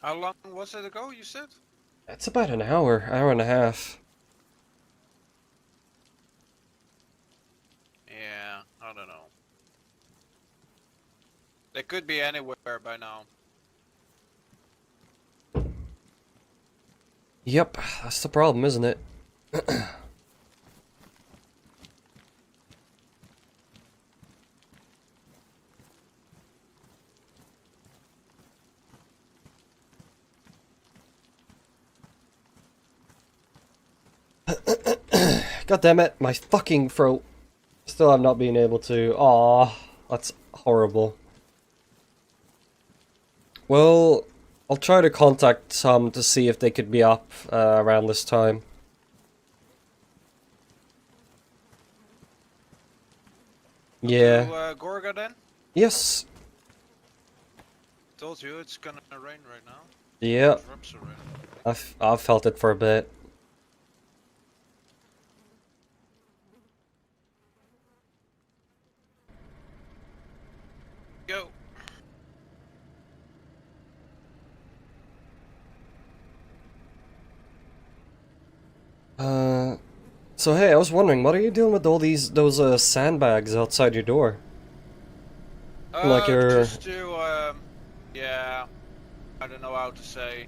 How long was it ago, you said? It's about an hour and a half. Yeah, I don't know. They could be anywhere by now. Yep, that's the problem, isn't it? God damn it, my fucking throat. Still have not been able to. Aw, that's horrible. Well, I'll try to contact some to see if they could be up around this time. Up Yeah. to Gorga then? Yes. Told you it's gonna rain right now. Yeah. Drops of rain. I've felt it for a bit. Go! Uh, so hey, I was wondering, what are you doing with all those sandbags outside your door? Like your Just to, yeah, I don't know how to say.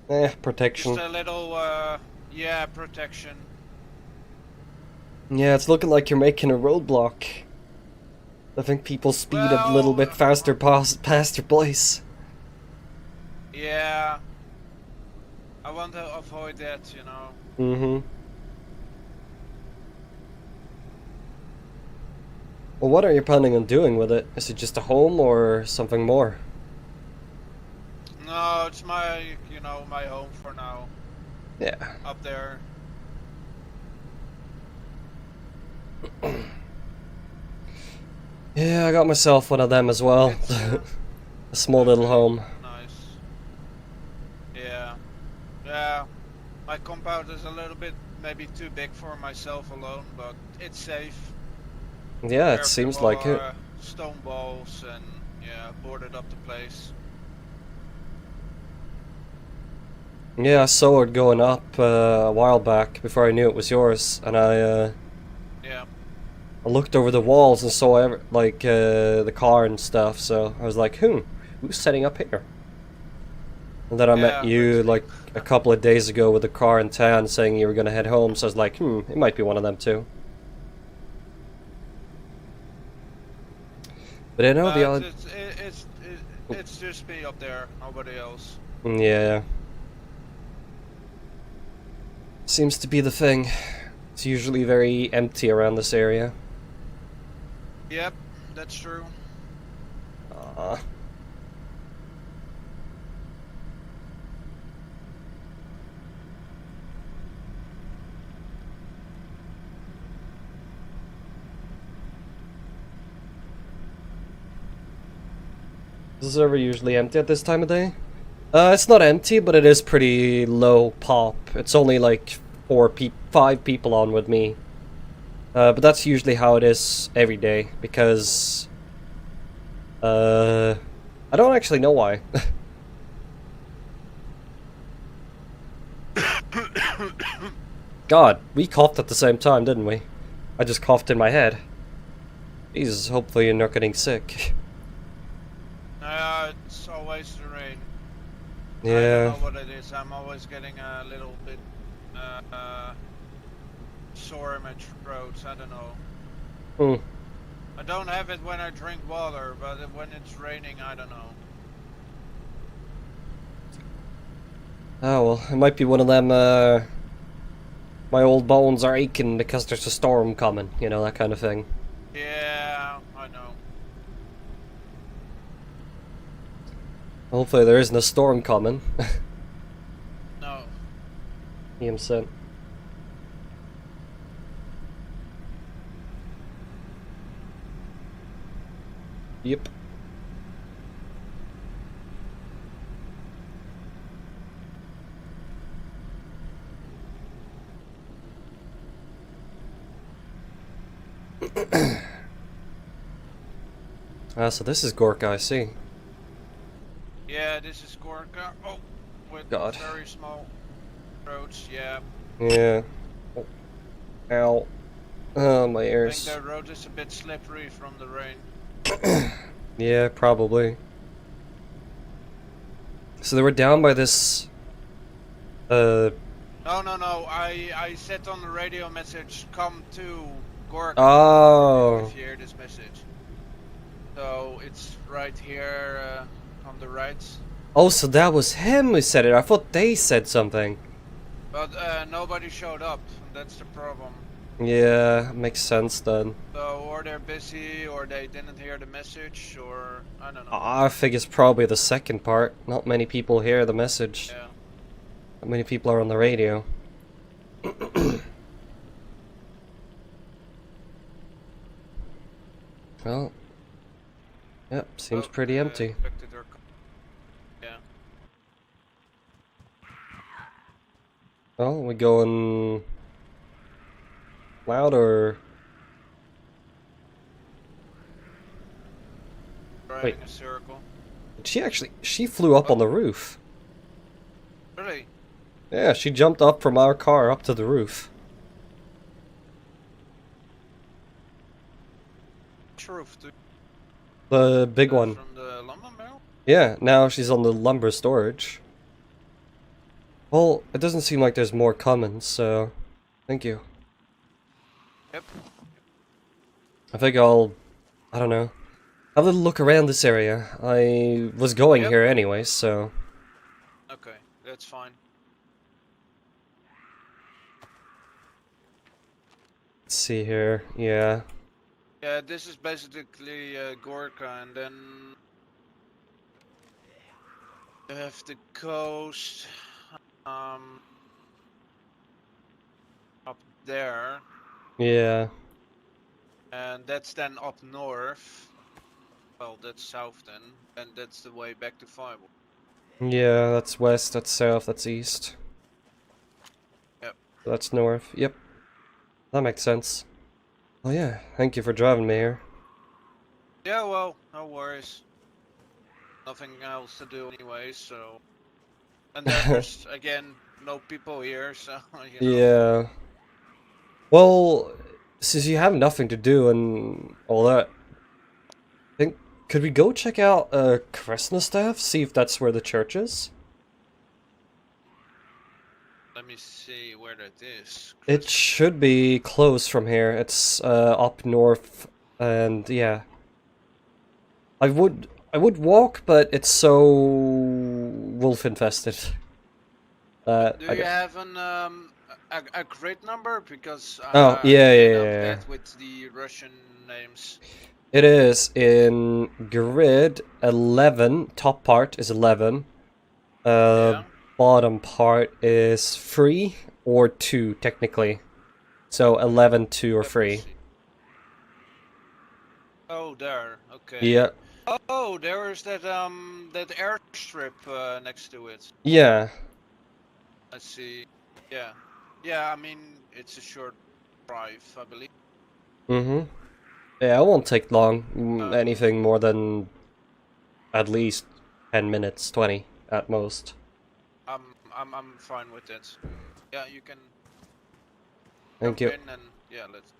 Just protection. a little, yeah, protection. Yeah, it's looking like you're making a roadblock. I think people speed a little Well, bit faster past your place. yeah, I want to avoid that, you know. Mm-hmm. Well, what are you planning on doing with it? Is it just a home or something more? No, it's my, you know, my home for now. Yeah. Up there. Yeah, I got myself one of them as well. It's, A small little okay, home. nice. Yeah, yeah. My compound is a little bit maybe too big for myself alone, but it's safe. Yeah, it There are seems people like it. stone walls and yeah, boarded up the place. Yeah, I saw it going up a while back before I knew it was yours, and Yeah, I looked over the walls and saw the car and stuff. So I was like, who's setting up here? And then I met yeah, you that's me. like a couple of days ago with a car in town saying you were gonna head home. So I was like, it might be one of them too. But I know the But odd. it's just me up there, nobody else. Yeah, seems to be the thing. It's usually very empty around this area. Yep, that's true. Uh, is the server usually empty at this time of day? It's not empty, but it is pretty low pop. It's only like 5 people on with me. But that's usually how it is every day, because uh, I don't actually know why. God, we coughed at the same time, didn't we? I just coughed in my head. Jesus, hopefully you're not getting sick. It's always the rain. I don't Yeah. know what it is. I'm always getting a little bit sore in my throat. I don't know. Hmm. I don't have it when I drink water, but when it's raining, I don't know. Oh well, it might be one of them, my old bones are aching because there's a storm coming, you know, that kind of thing. Yeah, I know. Hopefully there isn't a storm coming. No. Ian sent. Yep. Ah, so this is Gorka, I see. Yeah, this is Gorka. Oh, with God. very small roads. Yeah, Yeah. Oh, ow. Oh, my I think ears. the road is a bit slippery from the rain. Yeah, probably. So they were down by this. No, no, no. I said on the radio message, come to Gorka. Oh. If you hear this message. So it's right here on the right. Oh, so that was him who said it. I thought they said something. But nobody showed up. That's the problem. Yeah, makes sense then. So or they're busy, or they didn't hear the message, or I don't know. I think it's probably the second part. Not many people hear the message. Yeah. Not many people are on the radio. Well, yep, seems pretty empty. Yeah. Well, we going loud or Driving wait? a circle. She flew up on the roof. Really? Yeah, she jumped up from our car up to the roof. Roof, dude. The big one. From the lumber mill? Yeah, now she's on the lumber storage. Well, it doesn't seem like there's more coming, so thank you. Yep. I think I don't know, have a little look around this area. I was going here anyway, so. Okay, that's fine. Let's see here, yeah. Yeah, this is basically Gorka, and then you have the coast up there, Yeah. and that's then up north. Well, that's south then, and that's the way back to Fireball. Yeah, that's west, that's south, that's east. Yep. That's north, yep. That makes sense. Oh yeah, thank you for driving me here. Yeah, well, no worries. Nothing else to do anyway, so. And there's, again, no people here, so, you know. Yeah. Well, since you have nothing to do and all that, could we go check out Kresna see if that's where the church is? Let me see where that is. It should be close from here. It's up north, and yeah. I would walk, but it's so wolf infested. Do you have a grid number? Because oh yeah, I yeah. that with the Russian names. It is in grid 11. Top part is 11. Yeah. Bottom part is 3 or 2 technically. So 11, 2 or 3. Oh, there. Okay. Yeah. Oh, there is that that airstrip next to it. Yeah. I see. Yeah. Yeah. I mean, it's a short drive, I believe. Mhm. Yeah, it won't take long. Anything more than at least 10 minutes, 20 at most. I'm fine with it. Yeah, you can. Thank you. In and, yeah, let's.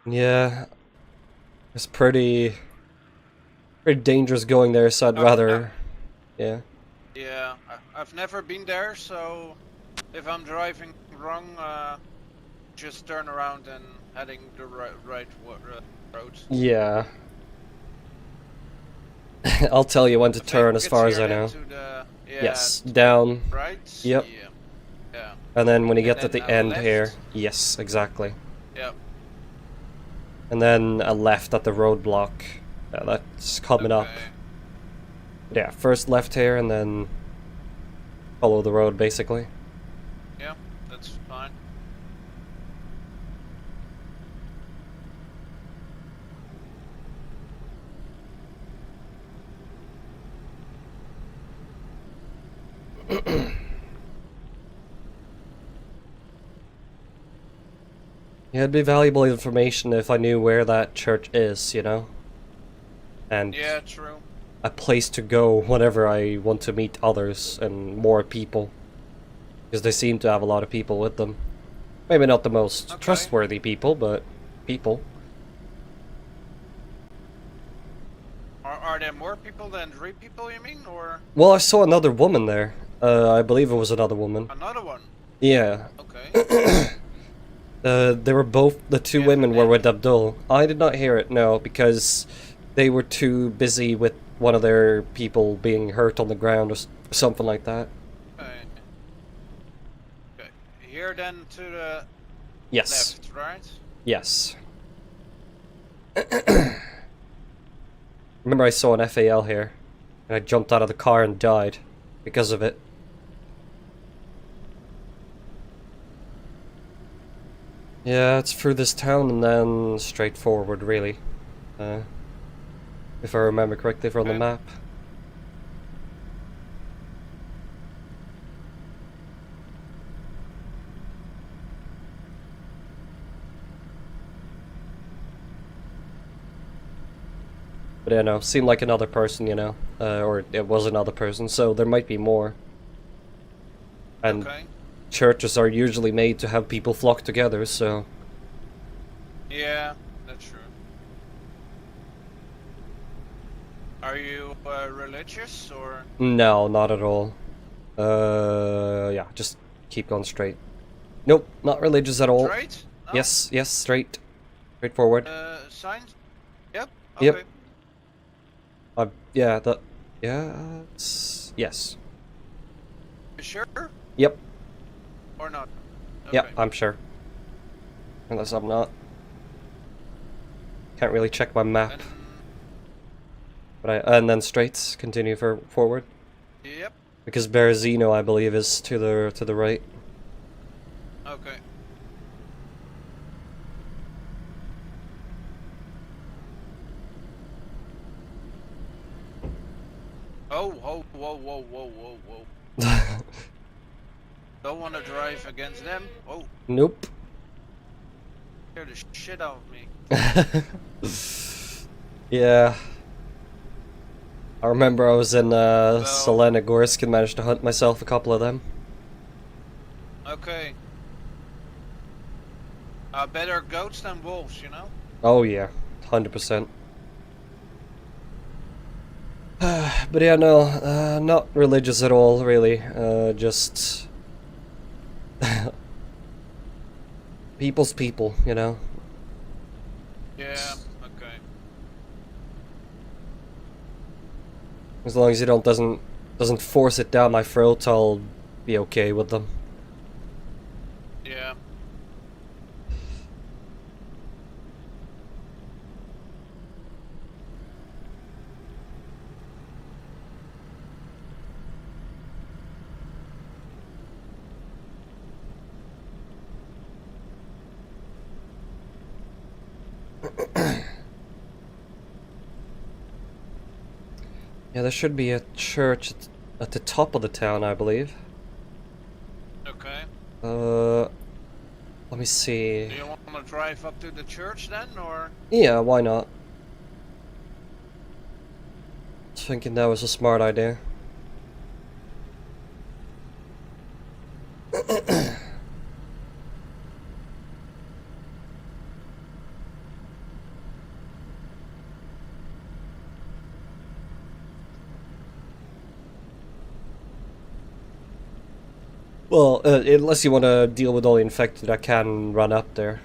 Yeah. It's pretty dangerous going there, so I'd rather yeah. Yeah, I've never been there, so if I'm driving wrong, just turn around and heading the right road. Yeah. I'll tell you when to turn as far as I know. Yes, down. Right? Yep. Yeah. And then when you get to the end left. here, yes, exactly. Yep. And then a left at the roadblock. That's coming up. Yeah, first left here and then follow the road basically. Yeah, that's fine. Yeah, it'd be valuable information if I knew where that church is, you know? and Yeah, true. a place to go whenever I want to meet others and more people. Because they seem to have a lot of people with them. Maybe not the most Okay. trustworthy people, but people. Are there more people than 3 people, you mean, or Well, I saw another woman there. I believe it was another woman. another one? Yeah. Okay. They were both, the two You have a women were name? with Abdul. I did not hear it, no, because they were too busy with one of their people being hurt on the ground or something like that. Okay. Okay. Here then to the Yes. left, right? Yes. Remember I saw an FAL here, and I jumped out of the car and died because of it. Yeah, it's through this town and then straight forward, really. If I remember correctly from the Okay. map. But yeah, no, seemed like another person, you know, or it was another person, so there might be more. And Okay. churches are usually made to have people flock together, so... Yeah, that's true. Are you religious or? No, not at all. Yeah, just keep going straight. Nope, not religious at all. Straight? No? Yes, yes, straight. Straightforward. Signs? Yep. Yep. Okay. Yeah, that... Yeah, yes. You sure? Yep, Or not? yep, Okay. I'm sure. Unless I'm not. Can't really check my map. And, But and then straight, continue forward. yep. Because Berezino, I believe, is to the right. Okay. Oh, whoa, whoa, whoa, whoa, whoa, whoa. Don't want to drive against them. Oh, Nope. scare the shit out of me. Yeah. I remember I was in Selenogorsk and managed to hunt myself a couple of them. Okay. Better goats than wolves, you know? Oh yeah, 100%. But yeah, no, not religious at all, really. Just people's people, you know. Yeah, okay. As long as it doesn't force it down my throat, I'll be okay with them. Yeah. Yeah, there should be a church at the top of the town, I believe. Okay. Let me see. Do you want to drive up to the church then, or? Yeah, why not? Thinking that was a smart idea. Well, unless you want to deal with all the infected that can run up there.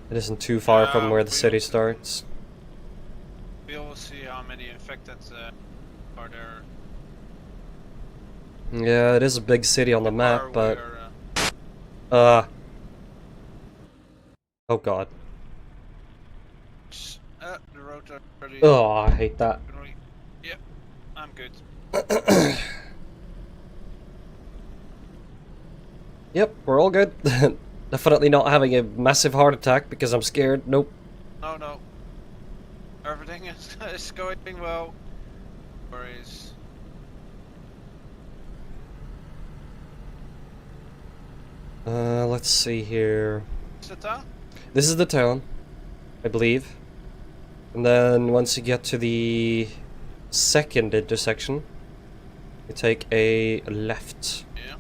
It isn't too far from where the city starts. We'll see how many infected are there. Yeah, it is a big city on the map, Or but... we're, Oh god. the road already. Oh, I hate that. Yep, I'm good. Yep, we're all good. Definitely not having a massive heart attack because I'm scared. Nope. No, no. Everything is going well. Worries. Let's see here. Is it town? This is the town, I believe. And then once you get to the second intersection, you take a left. Yeah.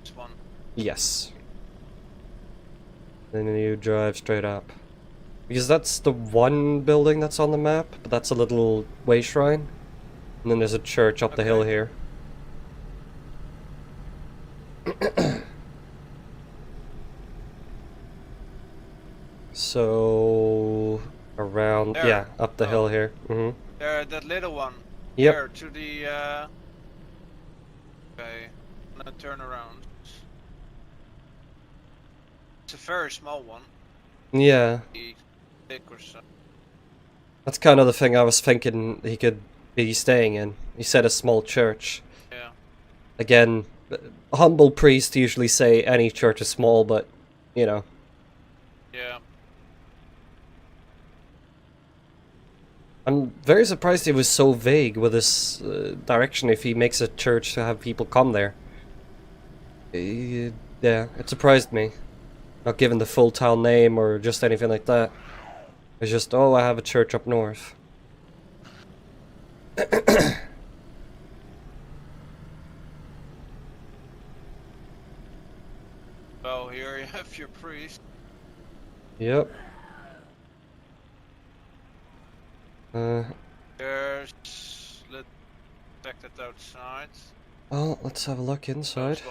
This one. Yes. Then you drive straight up. Because that's the one building that's on the map, but that's a little way shrine. And then there's a church up the hill here. So around there. Yeah, up the hill here. There, that little one. Yep. There to the okay. I'm gonna turn around. It's a very small one. Yeah. Thick or so. That's kind of the thing I was thinking he could be staying in. He said a small church. Yeah. Again, humble priests usually say any church is small, but, you know. Yeah. I'm very surprised he was so vague with his direction if he makes a church to have people come there. Yeah, it surprised me. Not given the full town name or just anything like that. It's just, oh, I have a church up north. Well, here you have your priest. Yep. There's... Let's check that outside. Well, let's have a look inside.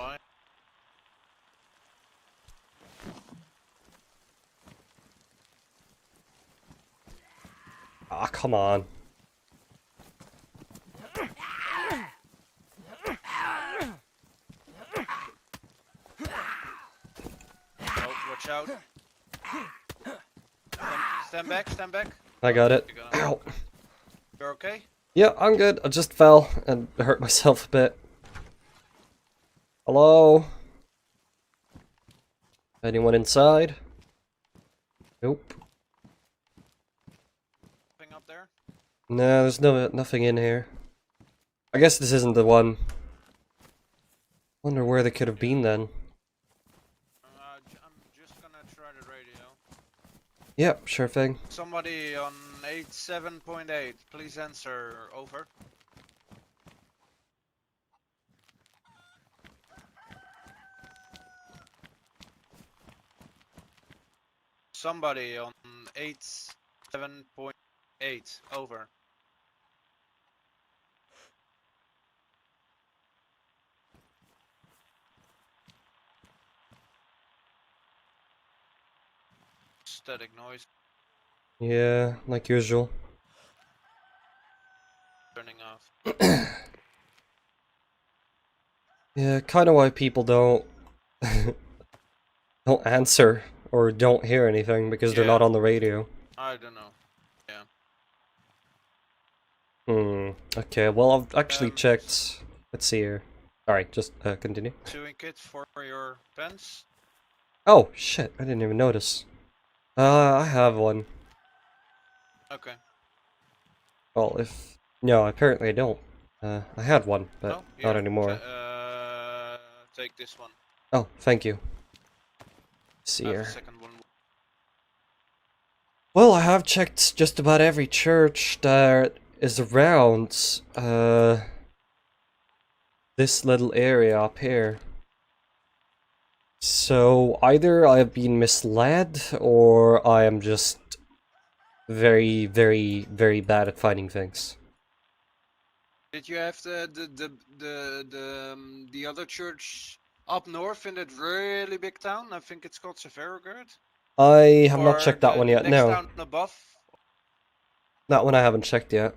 Ah, come on. Oh, watch out. Stand back, stand back. I got it. Ow. You're okay? Yeah, I'm good. I just fell and hurt myself a bit. Hello? Anyone inside? Nope. Nothing up there? No, there's nothing in here. I guess this isn't the one. Wonder where they could have been then. I'm just gonna try the radio. Yep, sure thing. Somebody on 87.8, please answer, over. Somebody on 87.8, over. Static noise. Yeah, like usual. Turning off. Yeah, kind of why people don't don't answer or don't hear anything because they're not on the radio. I don't know. Yeah. Okay, well I've actually checked. Let's see here. Alright, just continue. Chewing kit for your pens? Oh, shit, I didn't even notice. I have one. Okay. Well, if... No, apparently I don't. I had one, but not anymore. Take this one. Oh, thank you. See here. Second one. Well, I have checked just about every church that is around, this little area up here. So, either I have been misled, or I am just very, very, very bad at finding things. Did you have the other church up north in that really big town? I think it's called Severogard. I have not checked that one yet, next no. town above? That one I haven't checked yet.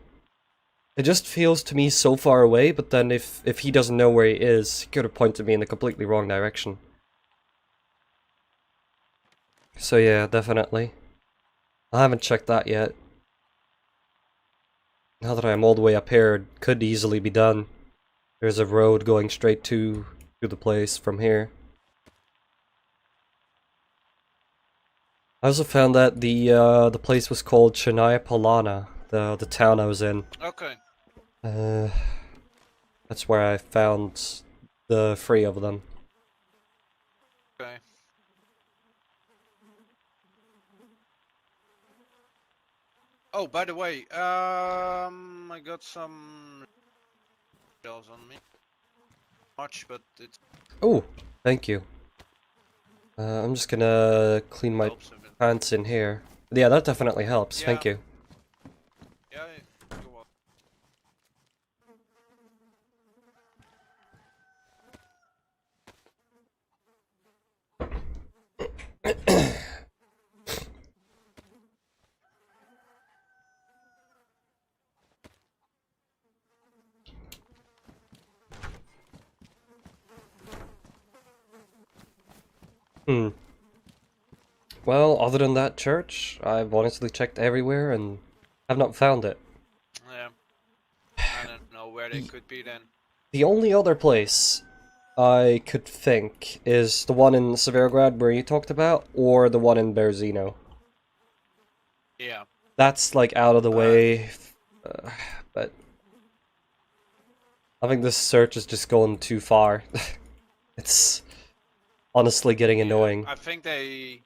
It just feels to me so far away, but then if he doesn't know where he is, he could have pointed me in the completely wrong direction. So yeah, definitely. I haven't checked that yet. Now that I'm all the way up here, it could easily be done. There's a road going straight to the place from here. I also found that the place was called Chennai Palana, the town I was in. Okay. That's where I found the 3 of them. Okay. Oh, by the way, I got some shells on me. Much, but it Oh, thank you. I'm just gonna clean my helps a bit. pants in here. Yeah, that definitely helps. Yeah. Thank you. Yeah, you're welcome. Hmm. Well, other than that church, I've honestly checked everywhere and have not found it. Yeah. I don't know where they The, could be then. the only other place I could think is the one in Severograd where you talked about, or the one in Berezino. Yeah. That's like out of the But way, but I think this search is just going too far. It's honestly getting yeah, annoying. I think they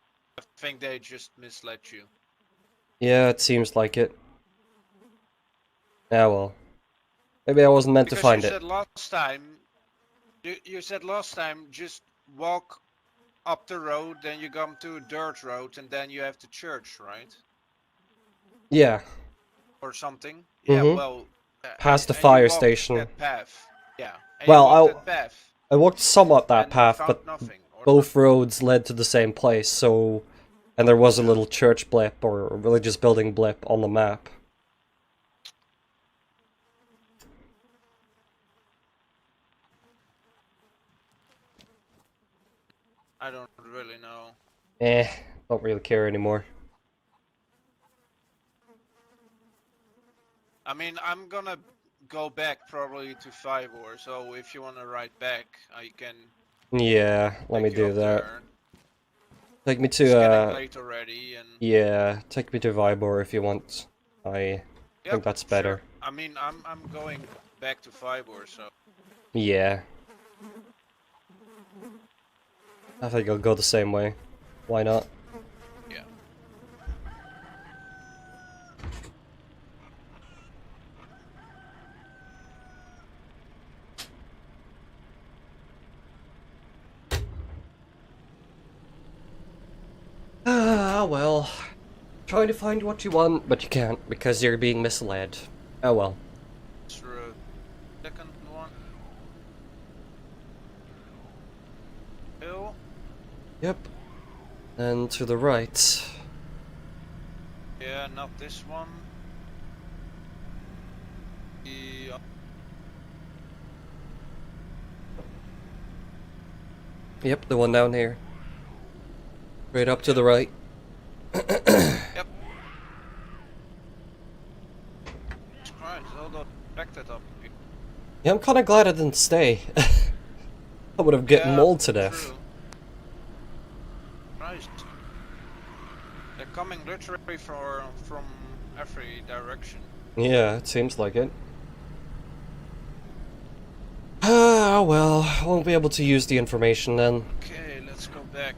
just misled you. Yeah, it seems like it. Yeah, well. Maybe I wasn't meant to Because you find it. said last time you said last time just walk up the road, then you come to a dirt road, and then you have the church, right? Yeah. Or something. Yeah, Mm-hmm. well, Past the and you fire walked station. that path. Yeah, and you walked Well, that path I walked somewhat that and path, found but nothing, or not. both roads led to the same place, so... And there was a Yeah. little church blip, or a religious building blip on the map. I don't really know. Eh, don't really care anymore. I mean, I'm gonna go back probably to 5 or so. If you wanna ride back, I can Yeah, let me take you do up that. there. Take me It's to, getting late already, and yeah, take me to Vibor if you want. I yep, think that's sure. better. I mean, I'm going back to 5 or so. Yeah. I think I'll go the same way. Why not? Yeah. Ah, well. Trying to find what you want, but you can't because you're being misled. Oh well. Through second one. Hill. Yep. And to the right. Yeah, not this one. The Yep, the one down here. Right up to Yep. the right. Yep. Christ, all the backed up. Yeah, I'm kinda glad I didn't stay. I would have gotten Yeah, mauled to death. true. Christ. They're coming literally from every direction. Yeah, it seems like it. Ah, well, I won't be able to use the information then. Okay, let's go back.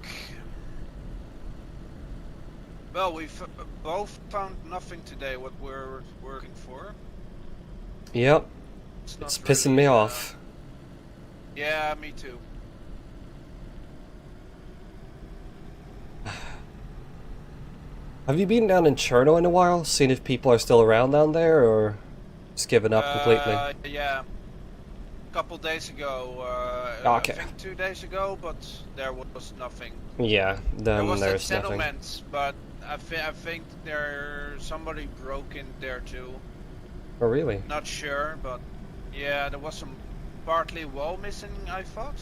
Well, we've both found nothing today what we're working for. Yep, It's it's not pissing really, me off. Yeah, me too. Have you been down in Cherno in a while? Seen if people are still around down there, or just given up completely? Yeah. A couple days ago, Okay. I think 2 days ago, but there was nothing. Yeah, There then was that there's nothing. settlement, but I think somebody broke in there too. Oh, really? Not sure, but yeah, there was some partly wall missing, I thought.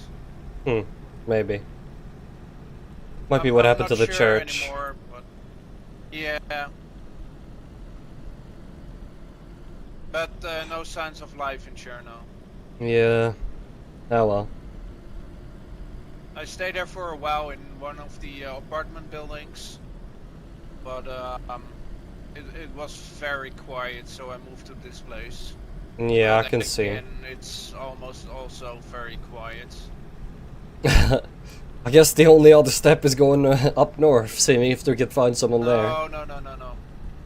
Hmm, maybe. Might be what I'm happened to not the sure church. anymore, but yeah. But no signs of life in Cherno. Yeah. Oh well. I stayed there for a while in one of the apartment buildings, but it was very quiet, so I moved to this place. Yeah, I But can see. again, it's almost also very quiet. I guess the only other step is going up north, seeing if they can find someone there. No.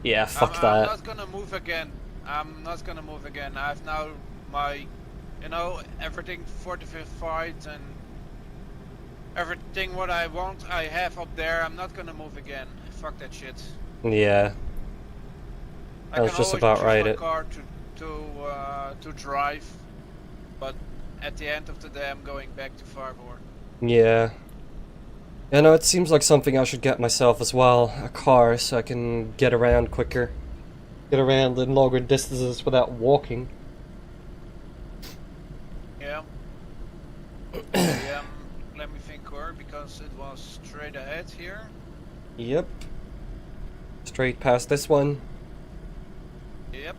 Yeah, fuck I'm that. not gonna move again. I'm not gonna move again. I have now my, everything fortified and everything what I want I have up there. I'm not gonna move again. Fuck that shit. Yeah, I I was can just always about use right my it. car to drive, but at the end of the day, I'm going back to Farvor. Yeah. Yeah, no, it seems like something I should get myself as well. A car, so I can get around quicker. Get around in longer distances without walking. Yeah. Okay. Let me think, or because it was straight ahead here. Yep. Straight past this one. Yep.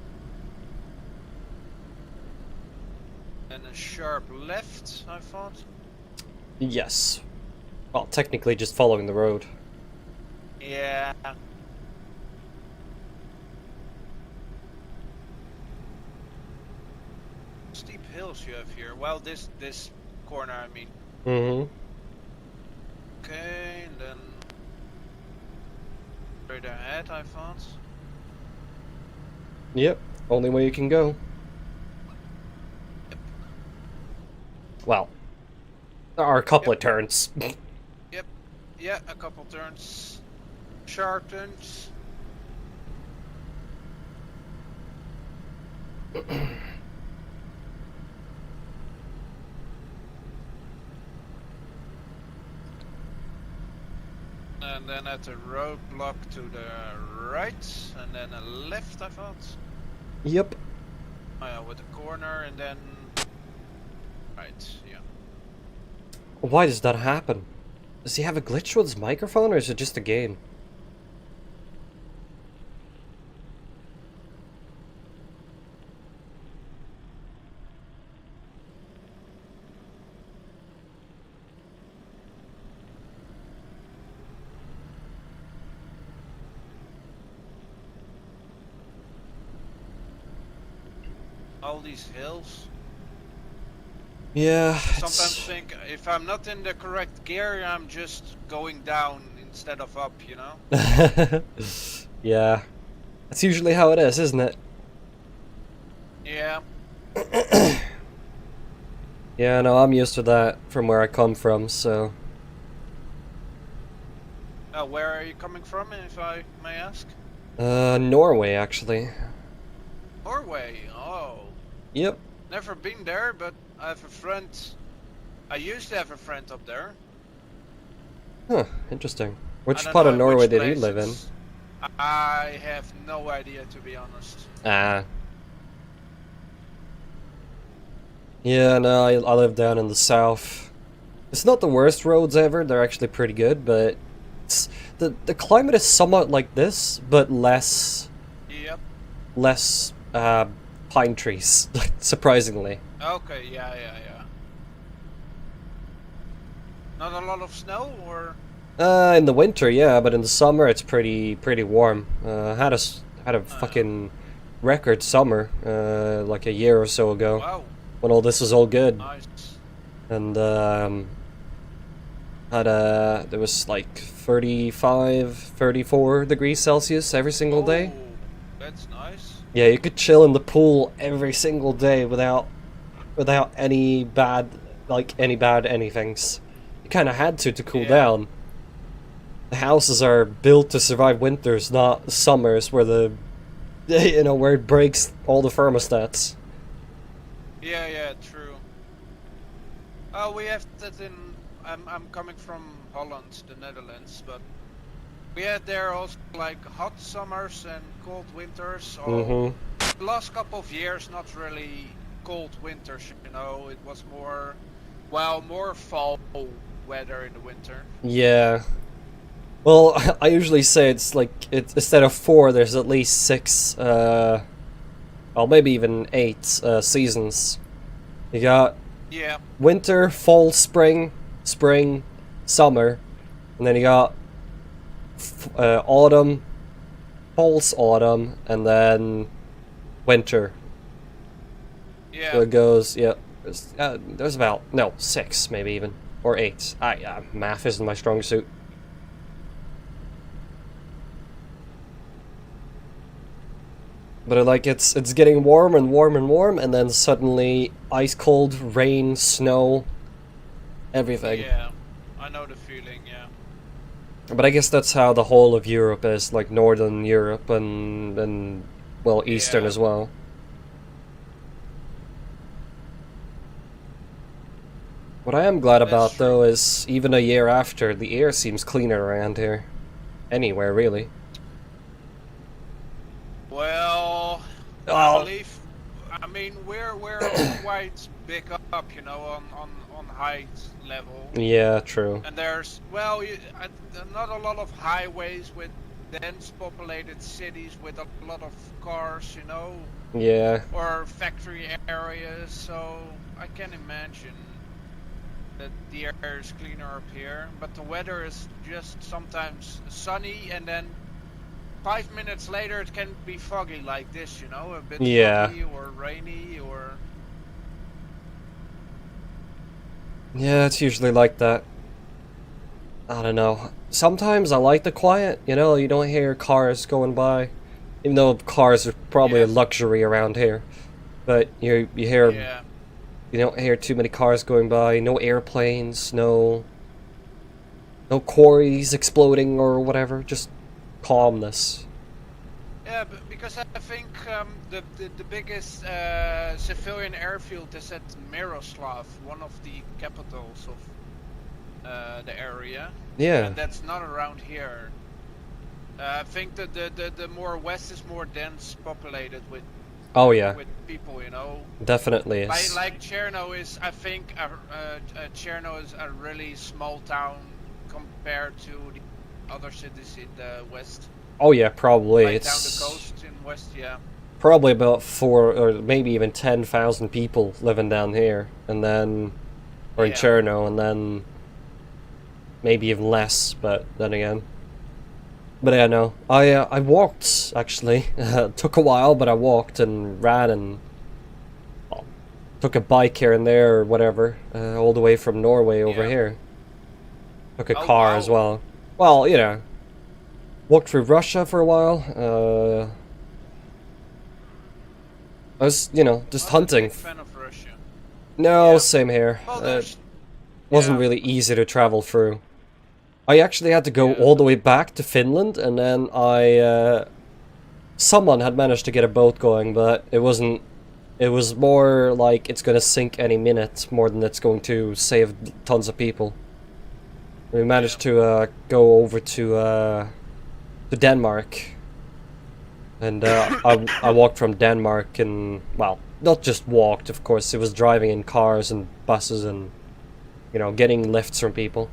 And a sharp left, I thought. Yes. Well, technically just following the road. Yeah. Steep hills you have here. Well, this corner, I mean. Mm-hmm. Okay, and then straight ahead, I thought. Yep. Only way you can go. Yep. Well, there are a couple Yep. of turns. Yep. Yeah, a couple turns. Sharp turns. And then at the roadblock to the right, and then a left, I thought. Yep. With a corner, and then right, yeah. Why does that happen? Does he have a glitch with his microphone, or is it just a game? All these hills. Yeah, Sometimes think if I'm not in the correct gear, I'm just going down instead of up, you know? Yeah. That's usually how it is, isn't it? Yeah. Yeah, no, I'm used to that from where I come from, so... Where are you coming from, if I may ask? Norway, actually. Norway. Oh. Yep. Never been there, but I have a friend. I used to have a friend up there. Huh, interesting. I Which don't part know of in Norway which did he place live in? it's- I have no idea, to be honest. Ah. Yeah, no, I live down in the south. It's not the worst roads ever, they're actually pretty good, but... The climate is somewhat like this, but less... Yep. less, pine trees, surprisingly. Okay, yeah. Not a lot of snow, or? In the winter, yeah, but in the summer it's pretty warm. Had a fucking record summer, like a year or so ago, Wow. when all this was all good, Nice. and there was like 35, 34 degrees Celsius every single day. Oh, that's nice. Yeah, you could chill in the pool every single day without any bad anythings. You kind of had to cool Yeah. down. The houses are built to survive winters, not summers where where it breaks all the thermostats. Yeah, true. We have that in. I'm coming from Holland, the Netherlands, but we had there also like hot summers and cold winters. Mm-hmm. The last couple of years, not really cold winters. It was more fall weather in the winter. Yeah. Well, I usually say instead of 4, there's at least 6, well, maybe even 8 seasons. You got Yeah. winter, fall, spring, summer, and then you got autumn, false autumn, and then winter. Yeah. So it goes, yeah. There's about 6 maybe even, or 8. Math isn't my strong suit. But like it's getting warm and warm and warm, and then suddenly ice cold, rain, snow, everything. Yeah, I know the feeling. Yeah. But I guess that's how the whole of Europe is, like Northern Europe and well, Eastern Yeah. as well. What I am glad That's about, true. though, is even a year after, the air seems cleaner around here. Anywhere, really. Well, I Oh, believe. I mean, we're quite big up, you know, on height level, yeah, true. and there's well, not a lot of highways with dense populated cities with a lot of cars, you know, Yeah, or factory areas. So I can imagine that the air is cleaner up here, but the weather is just sometimes sunny and then 5 minutes later it can be foggy like this, you know, a bit yeah. foggy or rainy or Yeah, it's usually like that. I don't know. Sometimes I like the quiet, you know, you don't hear cars going by. Even though cars are probably a yeah, luxury around here. But you hear yeah, you don't hear too many cars going by, no airplanes, no quarries exploding or whatever, just calmness. yeah. Because I think the biggest civilian airfield is at Miroslav, one of the capitals of the area, Yeah. and that's not around here. I think that the more west is more dense populated Oh yeah, with people, you know. definitely Like is. like Cherno is, I think, Cherno is a really small town compared to the other cities in the west, Oh yeah, probably. like down the It's coast in west. Yeah, probably about 4 or maybe even 10,000 people living down here, and then or in yeah, Cherno, and then maybe even less. But then again, but yeah, no. I walked actually. Took a while, but I walked and ran and well, took a bike here and there or whatever, all the way from Norway over yeah. here. Took a Oh car as wow. well. Well, you know, walked through Russia for a while. I was, you know, just Not a hunting. big fan of Russia. No, Yeah. same here. Well, there's Wasn't yeah, really easy to travel through. I actually had to go yeah, all the way back to Finland, and then someone had managed to get a boat going, but it wasn't. It was more like it's gonna sink any minute, more than it's going to save tons of people. We yeah, managed to go over to Denmark, and I walked from Denmark, and well, not just walked, of course. It was driving in cars and buses, and you know, getting lifts from people.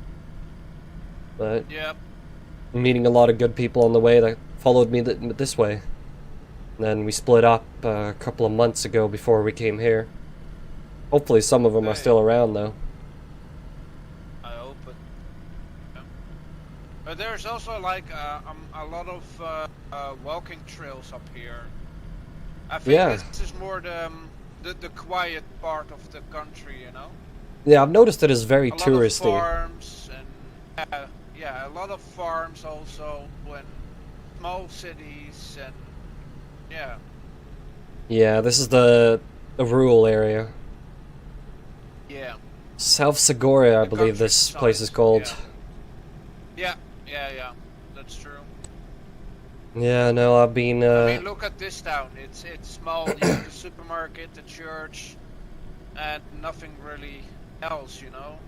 But yeah. meeting a lot of good people on the way that followed me this way. And then we split up a couple of months ago before we came here. Hopefully, some of them are Okay. still around though. I hope it. Yeah. But there's also like a lot of walking trails up here. I think Yeah, this is more the quiet part of the country, you know. yeah. I've noticed it is very A lot of touristy. farms and yeah, a lot of farms also, and small cities and yeah, Yeah, this is the rural area. yeah, South Segoria, I the believe this place countryside. is called. Yeah, yeah, yeah, yeah. That's true. Yeah, no, I've been. I mean, look at this town. It's small. You have the supermarket, the church, and nothing really else, you know.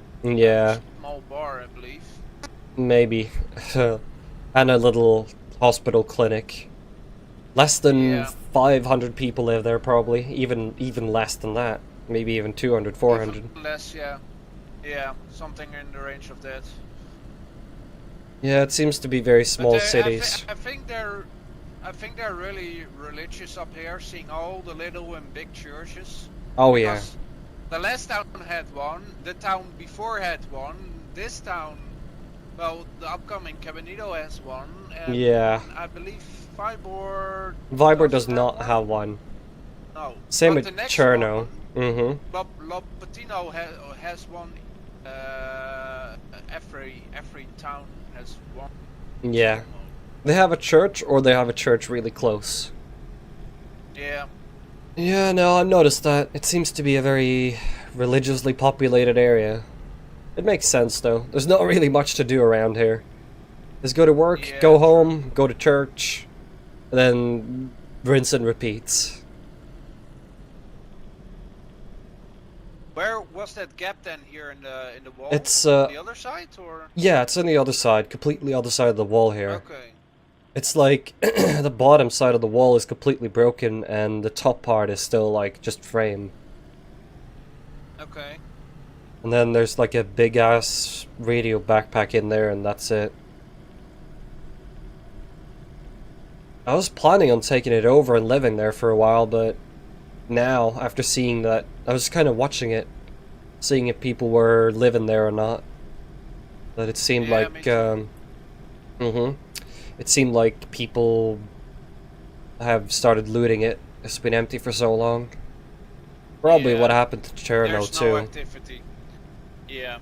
And a Yeah, small bar, I believe. maybe, and a little hospital clinic. Less than Yeah, 500 people live there, probably. Even less than that. Maybe even 200, even 400. less. Yeah, yeah, something in the range of that. Yeah, it seems to be very But small cities. I think they're really religious up here, seeing all the little and big churches. Oh yeah. Because the last town had one, the town before had one, this town, well, the upcoming Cabanito has one, and Yeah. I believe Vybor Vibor does doesn't have not one. have one. No, Same but the with next Cherno. one, Mm-hmm. Lopatino has one. Every town has one. Yeah. Almost. They have a church, or they have a church really close. Yeah. Yeah, no, I've noticed that. It seems to be a very religiously populated area. It makes sense, though. There's not really much to do around here. Just go to work, Yeah, go true. home, go to church, and then rinse and repeat. Where was that gap then here in the wall? It's, The other side or? yeah, it's on the other side, completely other side of the wall here. Okay. It's like, the bottom side of the wall is completely broken, and the top part is still, like, just frame. Okay. And then there's, like, a big-ass radio backpack in there, and that's it. I was planning on taking it over and living there for a while, but now, after seeing that, I was kind of watching it, seeing if people were living there or not. But it seemed Yeah, me like, too. it seemed like people have started looting it. It's been empty for so long. Probably what Yeah. happened to Cherno There's no too. activity. Yeah.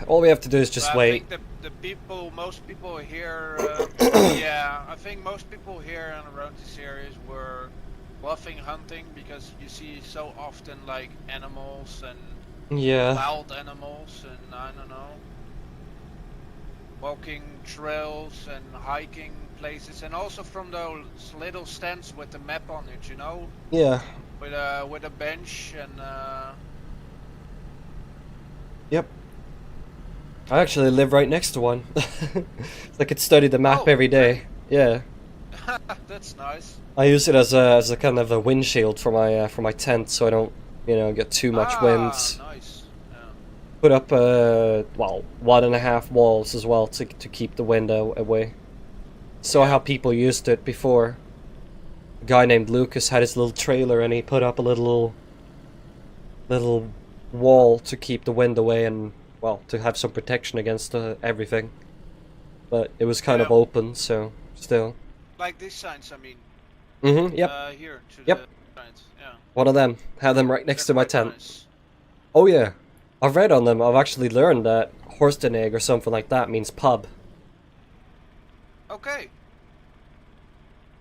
All we have to do is just I wait. think most people here, yeah, I think most people here and around this areas were loving hunting because you see so often like animals and Yeah, wild animals and I don't know, walking trails and hiking places, and also from those little stands with the map on it, you know, yeah, with a bench and yep. I actually live right next to one. I could study the map oh, every day. really? Yeah. That's nice. I use it as a kind of a windshield for my tent, so I don't, get too much Ah, wind. nice. Yeah. Put up well, 1.5 walls as well to keep the wind away. Saw Yeah. how people used it before. A guy named Lucas had his little trailer, and he put up a little wall to keep the wind away and, well, to have some protection against everything. But it was kind of Yeah. open, so still. Like these signs, I mean. Yep, Here to yep. the signs. Yeah. One of them. Had them right next They're to my quite tent. nice. Oh yeah. I've read on them. I've actually learned that Horstenegg or something like that means pub. Okay.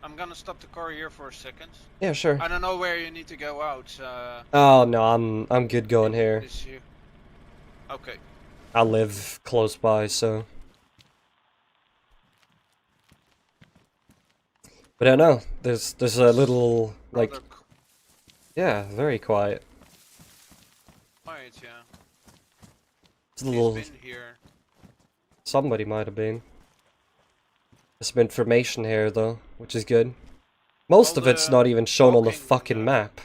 I'm gonna stop the car here for a second. Yeah, sure. I don't know where you need to go out. Oh no, I'm good going here. This here. Okay. I live close by, so. But I know there's a little like, Rather yeah, very quiet. quiet, yeah. It's a He's little, been here. somebody might have been. There's some information here though, which is good. Most All of it's the not even shown on the walking, fucking map.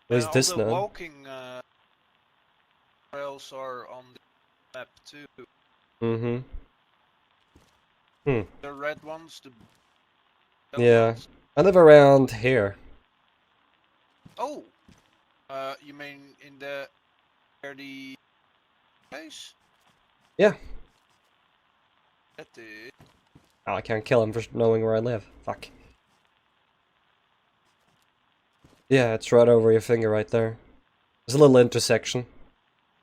At least all this the none. walking trails are on the map too. Mm-hmm. Hmm. The red ones, the Yeah. ones. I live around here. Oh. You mean in the where the place? Yeah. That is. Oh, I can't kill him for knowing where I live. Fuck. Yeah, it's right over your finger right there. There's a little intersection.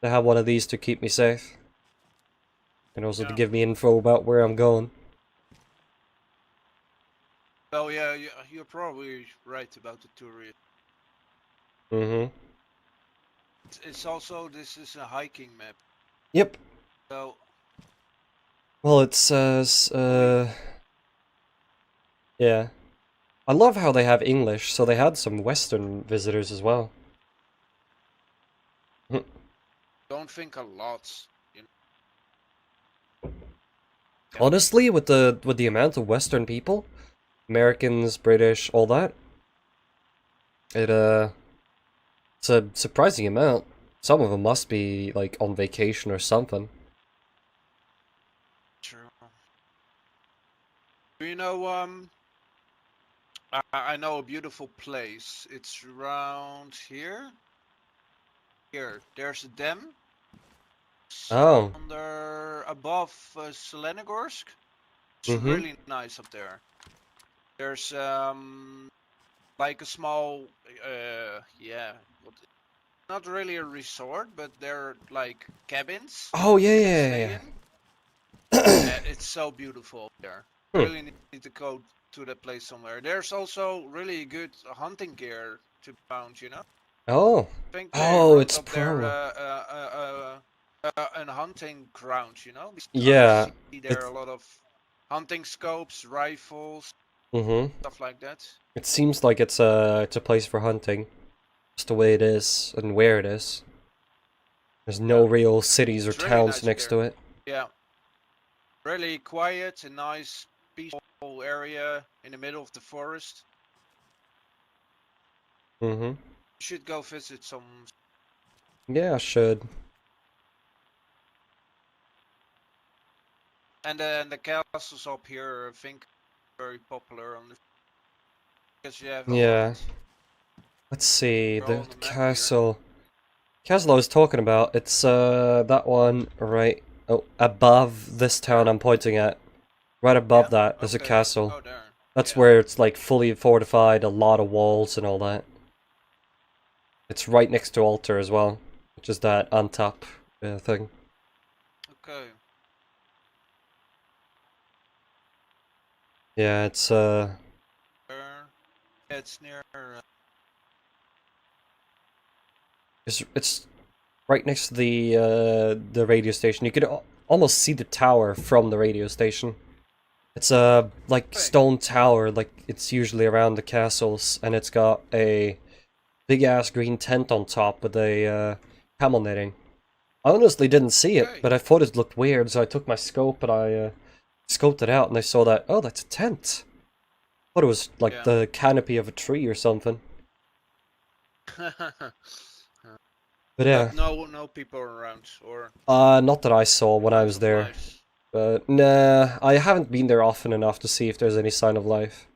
I have one of these to keep me safe. And also to Yeah. give me info about where I'm going. Oh yeah, you're probably right about the tourist. Mm-hmm. It's also, this is a hiking map. Yep. So Well, it says, yeah. I love how they have English, so they had some Western visitors as well. don't think a lot. You know? Yeah. Honestly, with the amount of Western people, Americans, British, all that, it's a surprising amount. Some of them must be like on vacation or something. True. Do you know I know a beautiful place. It's around here. Here, there's a dam. Oh. Under above Selenogorsk. It's Mm-hmm. really nice up there. There's like a small yeah, not really a resort, but they're like cabins Oh yeah, you can yeah, stay yeah. in. It's so beautiful there. Hmm. Really need to go to that place somewhere. There's also really good hunting gear to be found, you know. Oh, I think they oh, wrote it's up there pro. an hunting ground, you know. Because I Yeah, see there it. a lot of hunting scopes, rifles, Mhm. stuff like that. It seems like it's a place for hunting, just the way it is and where it is. There's no Yeah, real cities or it's really towns nice next there. to it. Yeah, really quiet, a nice, peaceful area in the middle of the forest. Mhm. You should go visit some. Yeah, I should. And then the castles up here, I think, are very popular on the because you have a lot. Yeah. Let's see They're all the on the map here. castle. Castle I was talking about. It's that one right above this town I'm pointing at. Right above Yeah. that, there's a Okay. castle. Oh, there. That's Yeah. where it's like fully fortified, a lot of walls and all that. It's right next to altar as well, which is that on top thing. Okay. Yeah, it's There. It's near. it's right next to the radio station. You could almost see the tower from the radio station. It's a like Okay. stone tower, like it's usually around the castles, and it's got a big ass green tent on top with a camel knitting. I honestly didn't see it, Okay. but I thought it looked weird, so I took my scope and I scoped it out, and I saw that, oh, that's a tent. I thought it was like Yeah. the canopy of a tree or something. But yeah, But no people around, or not that I saw when I signs was of there. life. But nah, I haven't been there often enough to see if there's any sign of life.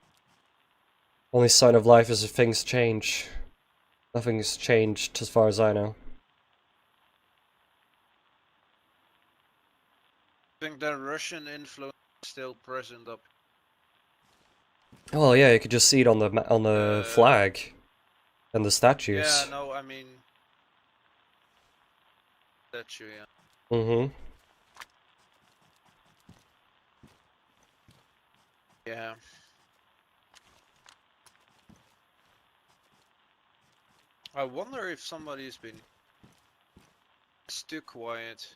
Only sign of life is if things change. Nothing's changed as far as I know. I think the Russian influence is still present up. Well, yeah, you could just see it on the Uh, flag and the yeah. statues. No, I mean statue. Yeah. Mm-hmm. Yeah. I wonder if somebody's been. It's too quiet.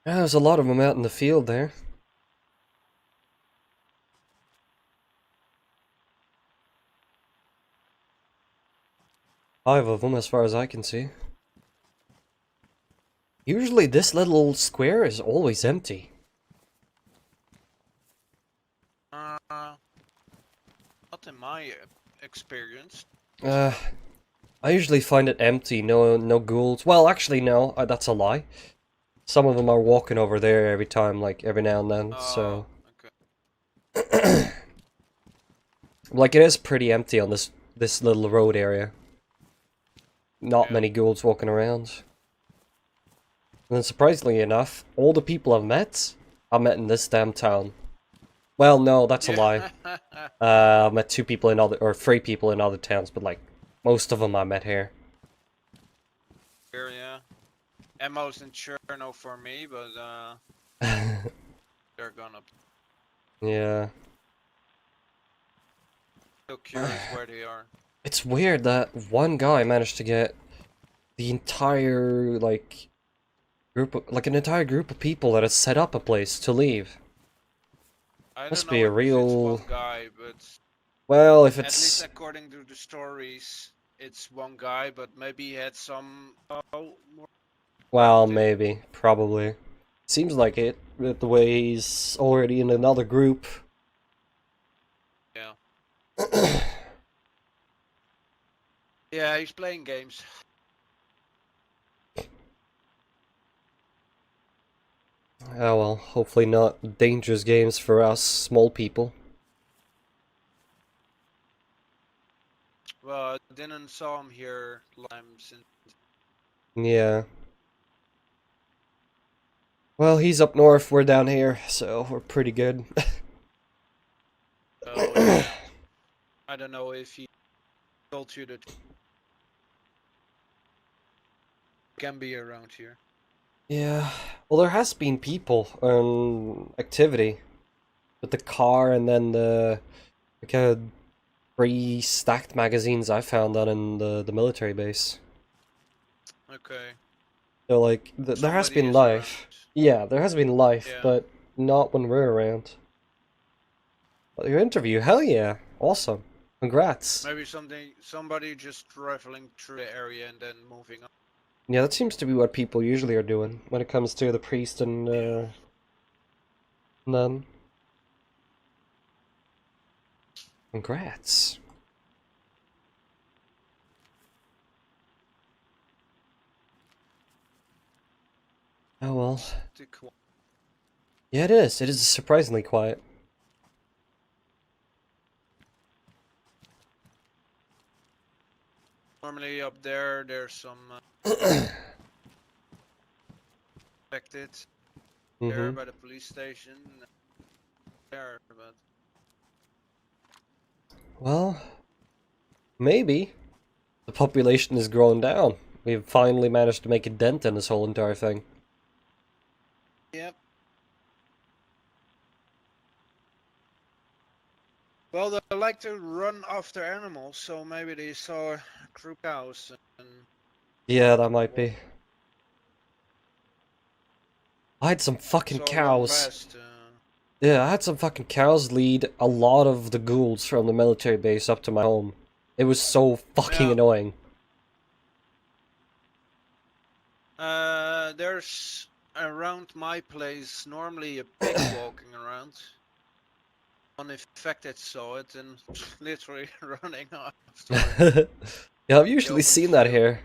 Yeah, there's a lot of them out in the field there. 5 of them, as far as I can see. Usually this little square is always empty. Not in my experience. Uh, I usually find it empty, no ghouls. Well, actually no, that's a lie. Some of them are walking over there every time, like every now and then, Oh, so... okay. Like, it is pretty empty on this little road area. Not Yeah. many ghouls walking around. And then surprisingly enough, all the people I've met, I met in this damn town. Well, no, that's a lie. I met 2 people in other, or 3 people in other towns, but like, most of them I met here. Here, yeah. Ammo's in Cherno for me, but they're gonna. Yeah. Still curious where they are. It's weird that one guy managed to get the entire, like, an entire group of people that had set up a place to leave. I Must don't be know a if it's real... one guy, but Well, if at least it's... according to the stories, it's one guy. But maybe he had some more Well, around him. maybe. Probably. Seems like it, with the way he's already in another group. Yeah. Yeah, he's playing games. Oh well, hopefully not dangerous games for us, small people. Well, I didn't saw him here since. Yeah. Well, he's up north, we're down here, so we're pretty good. So yeah. I don't know if he told you that. can be around here. Yeah. Well, there has been people activity with the car and then the kind of 3 stacked magazines I found down in the military base. Okay. So like there has Somebody been is around. life. Yeah, there has been life, Yeah. but not when we're around. But your interview, hell yeah, awesome, congrats. Maybe somebody just traveling through the area and then moving on. Yeah, that seems to be what people usually are doing when it comes to the priest and Yeah. nun. Congrats. Oh well. Stick one. Yeah, it is. It is surprisingly quiet. Normally up there, there's some affected there Mm-hmm. by the police station. There, but Well, maybe the population is growing down. We've finally managed to make a dent in this whole entire thing. yep. Well, they like to run after animals, so maybe they saw a crew cows and Yeah, that might well, be. I had some fucking saw one cows. past. Yeah, I had some fucking cows lead a lot of the ghouls from the military base up to my home. It was so fucking Yeah. annoying. There's around my place normally a pig walking around. Unaffected saw it and literally running after it. Yeah, I've The usually open seen that field. here.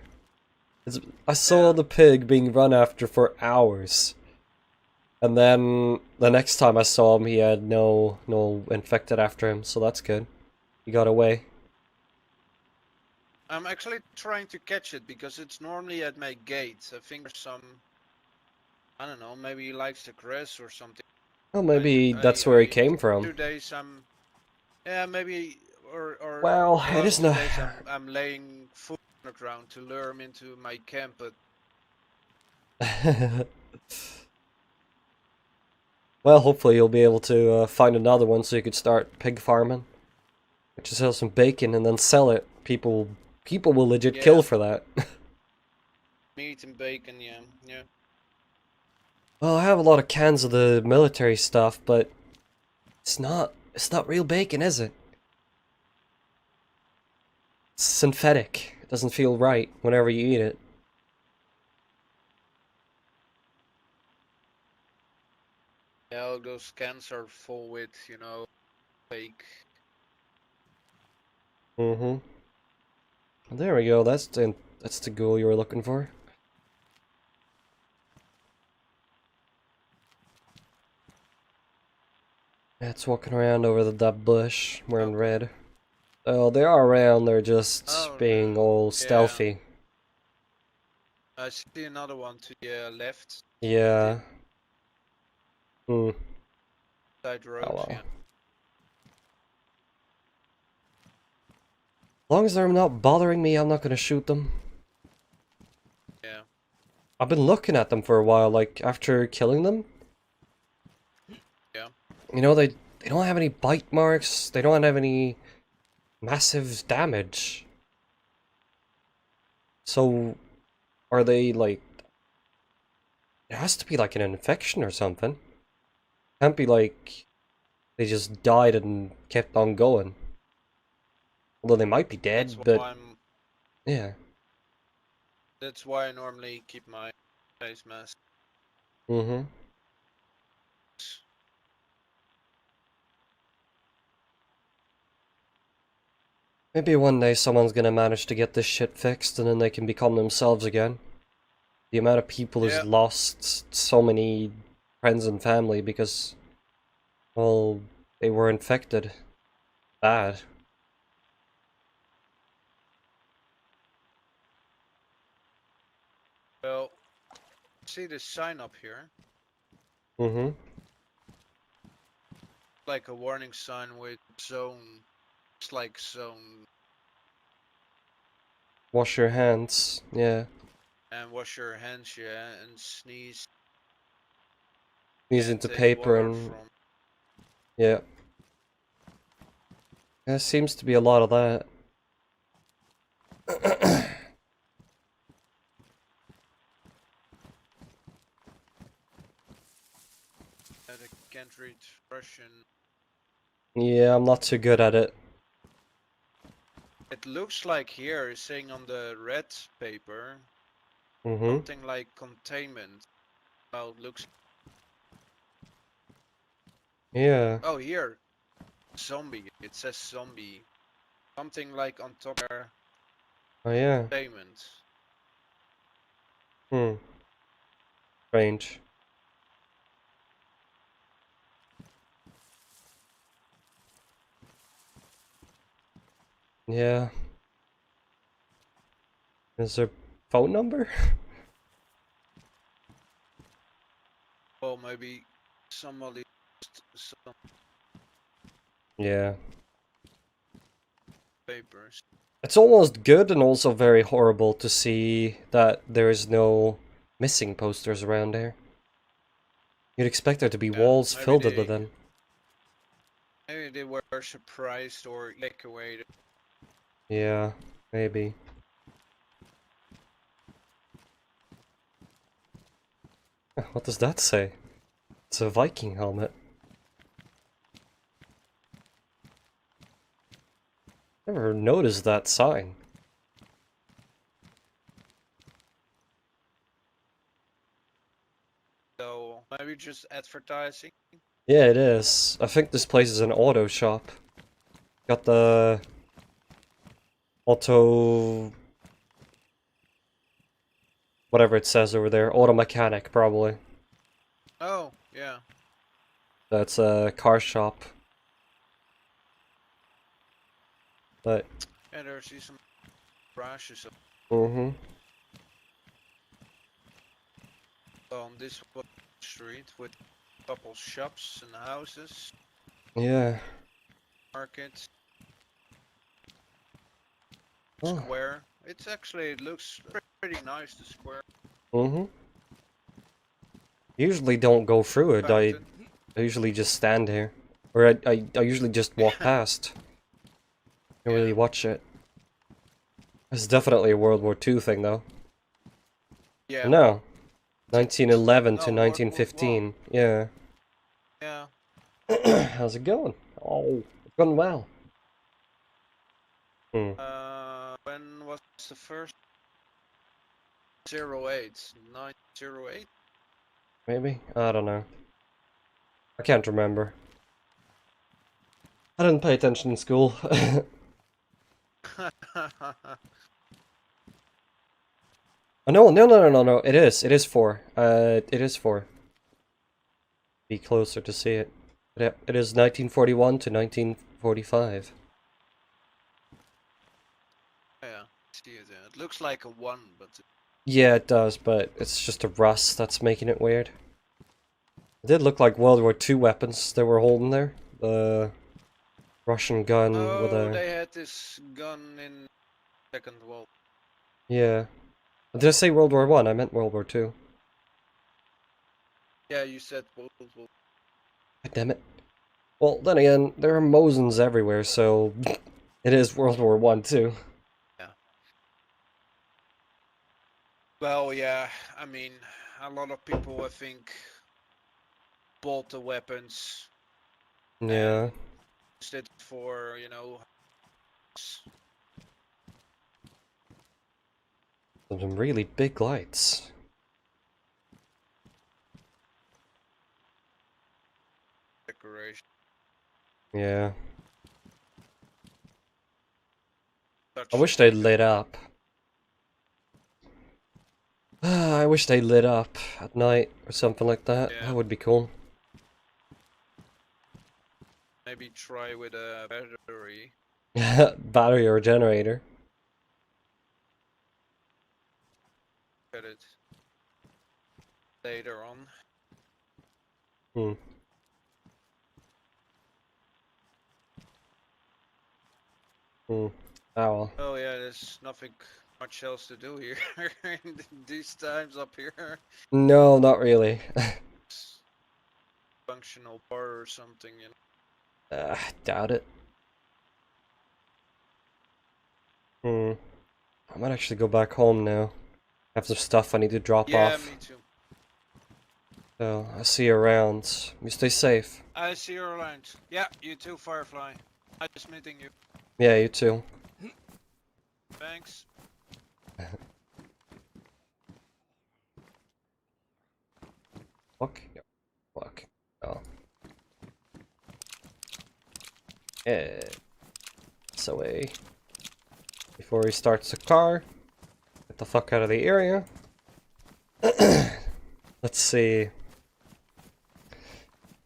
I saw Yeah. the pig being run after for hours. And then the next time I saw him, he had no infected after him, so that's good. He got away. I'm actually trying to catch it because it's normally at my gate. I think there's some, I don't know, maybe he likes the grass or something. Well, maybe that's where he came from. 2 days yeah, maybe, or Well, the it last is 2 not. days I'm laying food on the ground to lure him into my camp, but Well, hopefully you'll be able to find another one so you could start pig farming. Just sell some bacon and then sell it. People will legit yeah, kill for that. meat and bacon, yeah, yeah. Well, I have a lot of cans of the military stuff, but it's not real bacon, is it? It's synthetic. It doesn't feel right whenever you eat it. Yeah, all those cans are full with, fake. Mm-hmm. There we go. That's the goal you were looking for. Yeah, it's walking around over that bush wearing Okay. red. Oh, they are around. They're just Oh being no. all Yeah. stealthy. I see another one to the left. The Yeah. Hmm. side Oh road, well. yeah. As long as they're not bothering me, I'm not gonna shoot them. Yeah. I've been looking at them for a while, like after killing them. Yeah. You know, they don't have any bite marks. They don't have any massive damage. So, are they like? It has to be like an infection or something. Can't be like they just died and kept on going. Although they might be That's dead, why but I'm yeah. that's why I normally keep my face mask. Mm-hmm. Maybe one day someone's gonna manage to get this shit fixed and then they can become themselves again. The amount of people who's Yeah. lost so many friends and family because, well, they were infected. Bad. Well, see this sign up here? Mm-hmm. Like a warning sign with zone. It's like zone. Wash your hands. Yeah. and wash your hands, yeah, and sneeze. Sneeze And into take paper water and from. yeah. There seems to be a lot of that. I can't read Russian. Yeah, I'm not too good at it. It looks like here is saying on the red paper something like containment. Well, it looks. Yeah. Oh, here, zombie. It says zombie. Something like on top there. Oh yeah. Containment. Strange. Yeah. Is there phone number? Well, maybe somebody some Yeah. papers. It's almost good and also very horrible to see that there is no missing posters around here. You'd expect there to be Yeah, walls filled with them. maybe they were surprised or evacuated. Yeah, maybe. What does that say? It's a Viking helmet. Never noticed that sign. So maybe just advertising. Yeah, it is. I think this place is an auto shop. Got the auto... whatever it says over there. Auto mechanic, probably. Oh, yeah. That's a car shop. But... Yeah, there's some brushes Mm-hmm. on this street with a couple shops and houses, Yeah. markets, Oh. square. It's actually, it looks pretty nice, the square. Mm-hmm. Usually don't go through it. I Fountain. usually just stand here. Or I usually just walk past. Don't really Yeah. watch it. It's definitely a World War II thing, though. Yeah. No. 1911 to No, World War One. 1915. Yeah. Yeah. How's it going? Oh, it's going well. When was the first? 08. 908? Maybe? I don't know. I can't remember. I didn't pay attention in school. Oh, no. It is. It is 4. It is 4. Be closer to see it. It is 1941 to 1945. Yeah, see it there. It looks like a 1, but Yeah, it does, but it's just a rust that's making it weird. It did look like World War II weapons they were holding there. The Russian gun with oh, a... they had this gun in Second World. Yeah. Did I say World War One? I meant World War Two. Yeah, you said World War. God damn it. Well, then again, there are Mosins everywhere, so it is World War One too. Yeah. Well, yeah. I mean, a lot of people, I think, bought the weapons. Yeah. Used it for, Some really big lights. decoration. Yeah. Such I wish they lit up. I wish they lit up at night or something like that. Yeah. That would be cool. Maybe try with a battery. Battery or generator. Get it later on. Hmm. Hmm. Oh well. Oh yeah, there's nothing much else to do here in these times up here. No, not really. Functional bar or something, you know. Doubt it. Hmm. I might actually go back home now. I have some stuff I need to drop Yeah, off. me too. So, I'll see you around. You stay safe. I see you around. Yeah, you too, Firefly. Nice meeting you. Yeah, you too. Thanks. Fuck. Yeah. Fuck. Oh. Yeah. So before he starts the car, get the fuck out of the area. Let's see.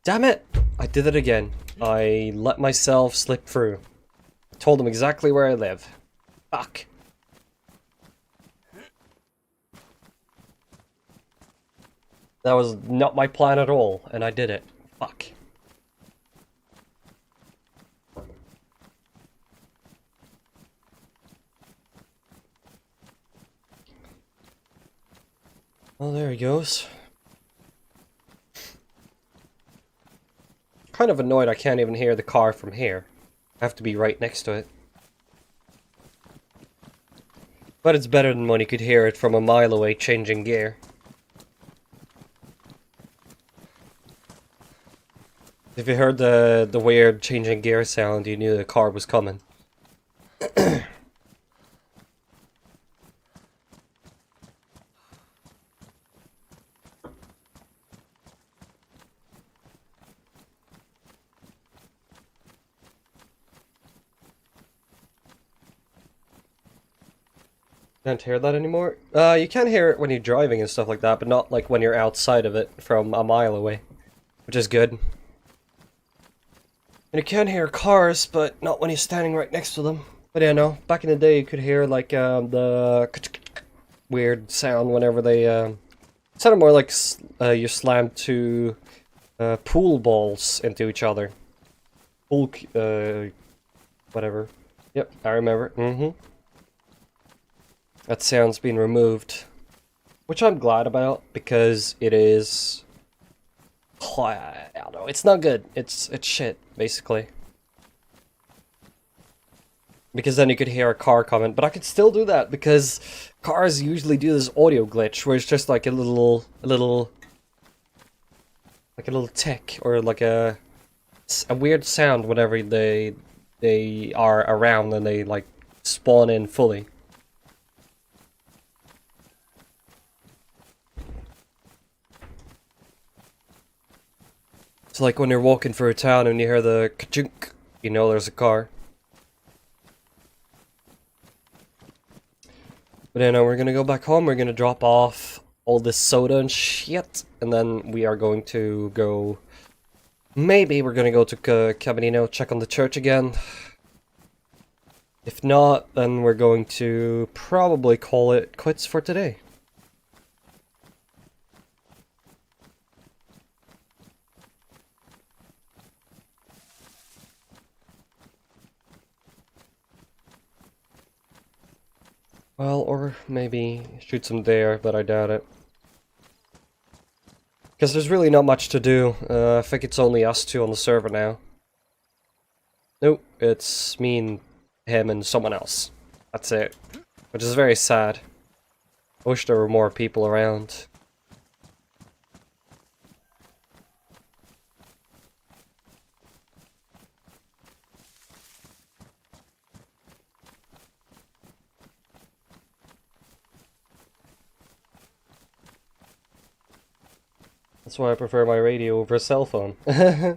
Damn it! I did it again. I let myself slip through. I told him exactly where I live. Fuck. That was not my plan at all, and I did it. Fuck. Well, there he goes. Kind of annoyed I can't even hear the car from here. I have to be right next to it. But it's better than when you could hear it from a mile away changing gear. If you heard the weird changing gear sound, you knew the car was coming. Can't hear that anymore? You can hear it when you're driving and stuff like that, but not like when you're outside of it from a mile away. Which is good. And you can hear cars, but not when you're standing right next to them. But yeah, no, back in the day you could hear like the weird sound whenever they it sounded more like you slammed two pool balls into each other. Pool whatever. Yep, I remember. That sound's been removed. Which I'm glad about, because it is... I don't know, it's not good. It's shit, basically. Because then you could hear a car coming, but I could still do that, because cars usually do this audio glitch, where it's just like a little tick, or like a weird sound whenever they are around and they, like, spawn in fully. It's like when you're walking through a town and you hear the ka-chunk, you know there's a car. But then we're gonna go back home, we're gonna drop off all this soda and shit, and then we are going to go... Maybe we're gonna go to Caminino, check on the church again. If not, then we're going to probably call it quits for today. Well, or maybe shoot some there, but I doubt it. Because there's really not much to do. I think it's only us two on the server now. Nope, it's me and him and someone else. That's it. Which is very sad. I wish there were more people around. That's why I prefer my radio over a cell phone. I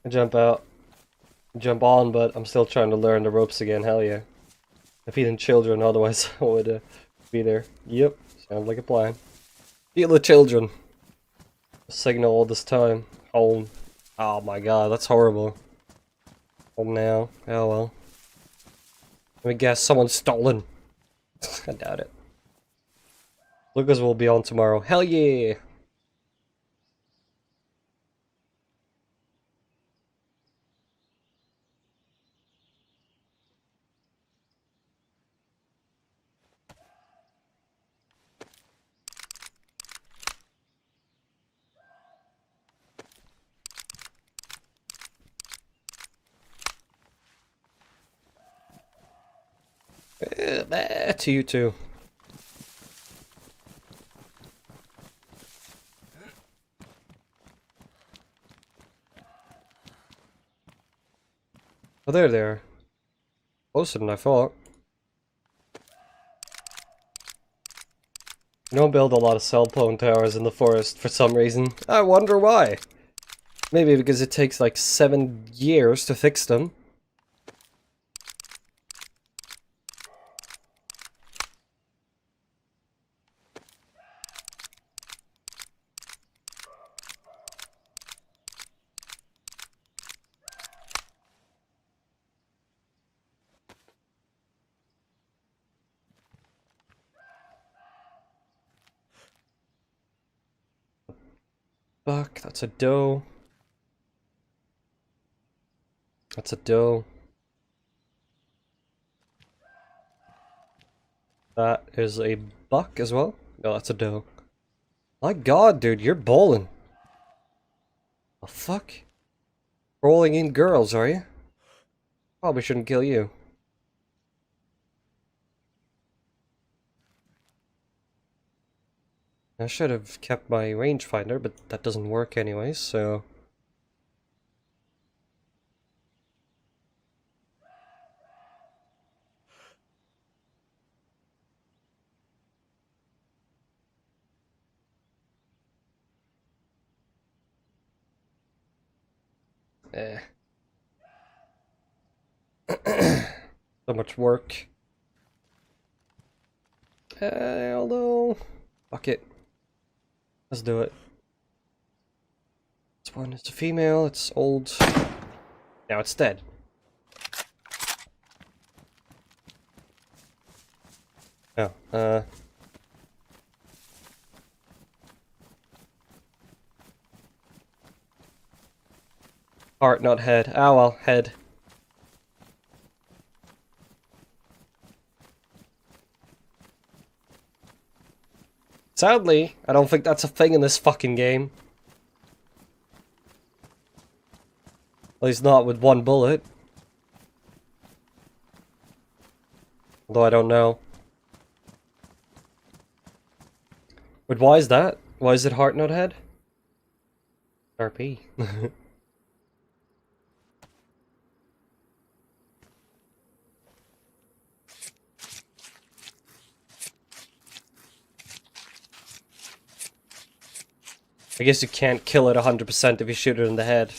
jump out, jump on, but I'm still trying to learn the ropes again, hell yeah. I'm feeding children, otherwise I would be there. Yep, sounds like a plan. Feed the children. Signal all this time. Home. Oh my god, that's horrible. Home now. Oh well. Let me guess, someone's stolen. I doubt it. Lucas will be on tomorrow. Hell yeah! To you too. Oh, there they are. Closer than I thought. You don't build a lot of cell phone towers in the forest for some reason. I wonder why. Maybe because it takes like 7 years to fix them. Fuck, that's a doe. That's a doe. That is a buck as well. No, that's a doe. My god, dude, you're bowling. The fuck? Rolling in girls, are you? Probably shouldn't kill you. I should have kept my rangefinder, but that doesn't work anyway, so... Eh. So much work. Although... Fuck it. Let's do it. This one is a female, it's old. Now it's dead. Oh, heart, not head. Ah well, head. Sadly, I don't think that's a thing in this fucking game. At least not with one bullet. Although I don't know. But why is that? Why is it heart, not head? RP. I guess you can't kill it 100% if you shoot it in the head.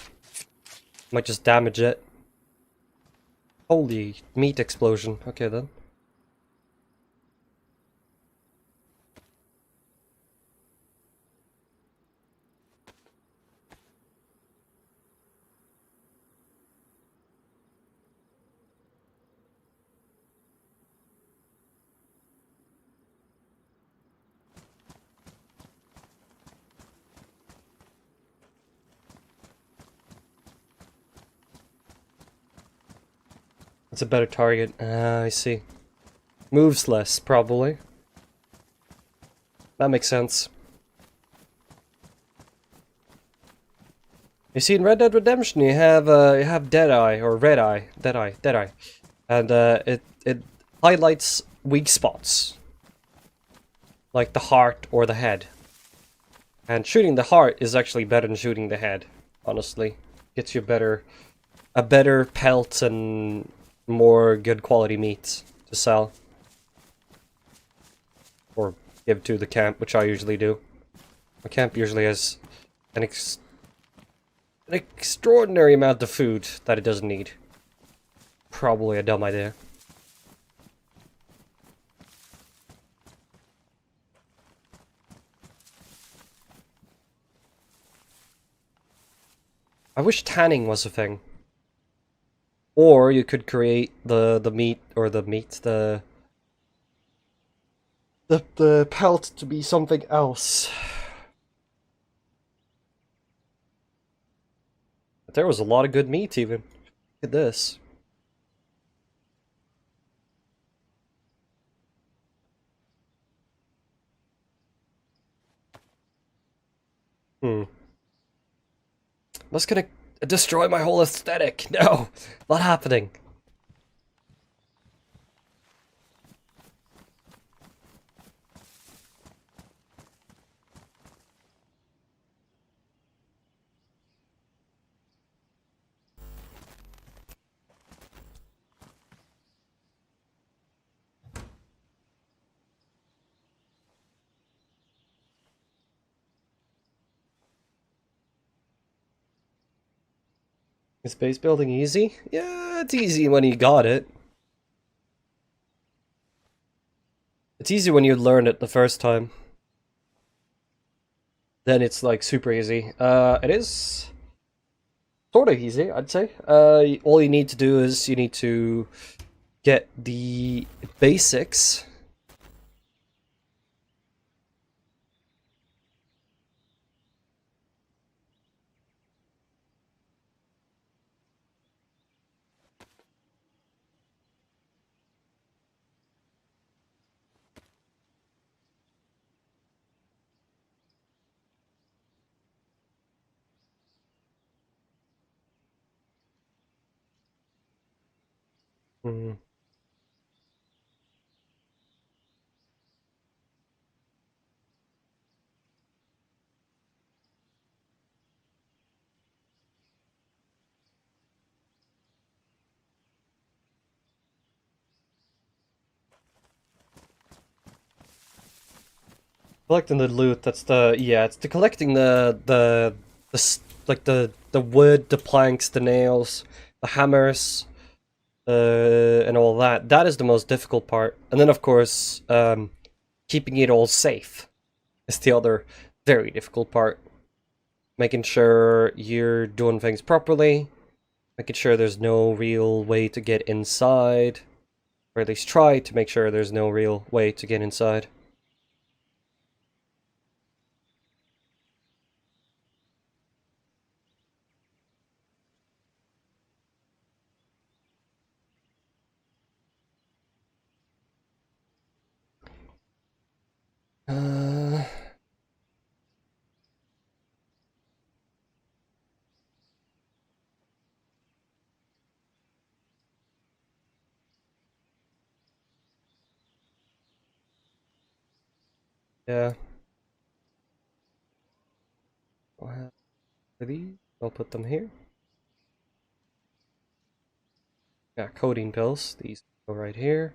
Might just damage it. Holy meat explosion. Okay then. It's a better target. I see. Moves less, probably. That makes sense. You see, in Red Dead Redemption, you have Deadeye or Deadeye, and it highlights weak spots, like the heart or the head. And shooting the heart is actually better than shooting the head. Honestly, gets you a better pelt and more good quality meat to sell or give to the camp, which I usually do. My camp usually has an extraordinary amount of food that it doesn't need. Probably a dumb idea. I wish tanning was a thing. Or you could create the pelt to be something else. But there was a lot of good meat even. Look at this. That's gonna destroy my whole aesthetic. No, not happening. Is base building easy? Yeah, it's easy when you got it. It's easy when you learn it the first time. Then it's like super easy. It is sort of easy, I'd say. All you need to do is you need to get the basics. Hmm. Collecting the loot, that's the, yeah, it's the collecting like the wood, the planks, the nails, the hammers, and all that. That is the most difficult part. And then of course, keeping it all safe is the other very difficult part. Making sure you're doing things properly, making sure there's no real way to get inside, or at least try to make sure there's no real way to get inside. Uh, yeah. What are these? I'll put them here. Yeah, codeine pills. These go right here.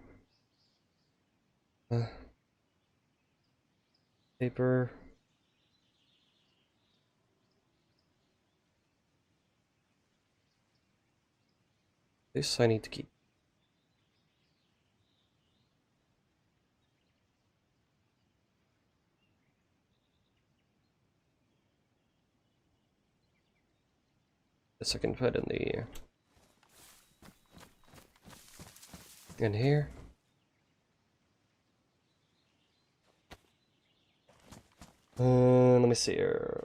Uh, paper. This I need to keep. This I can put in here. Let me see here.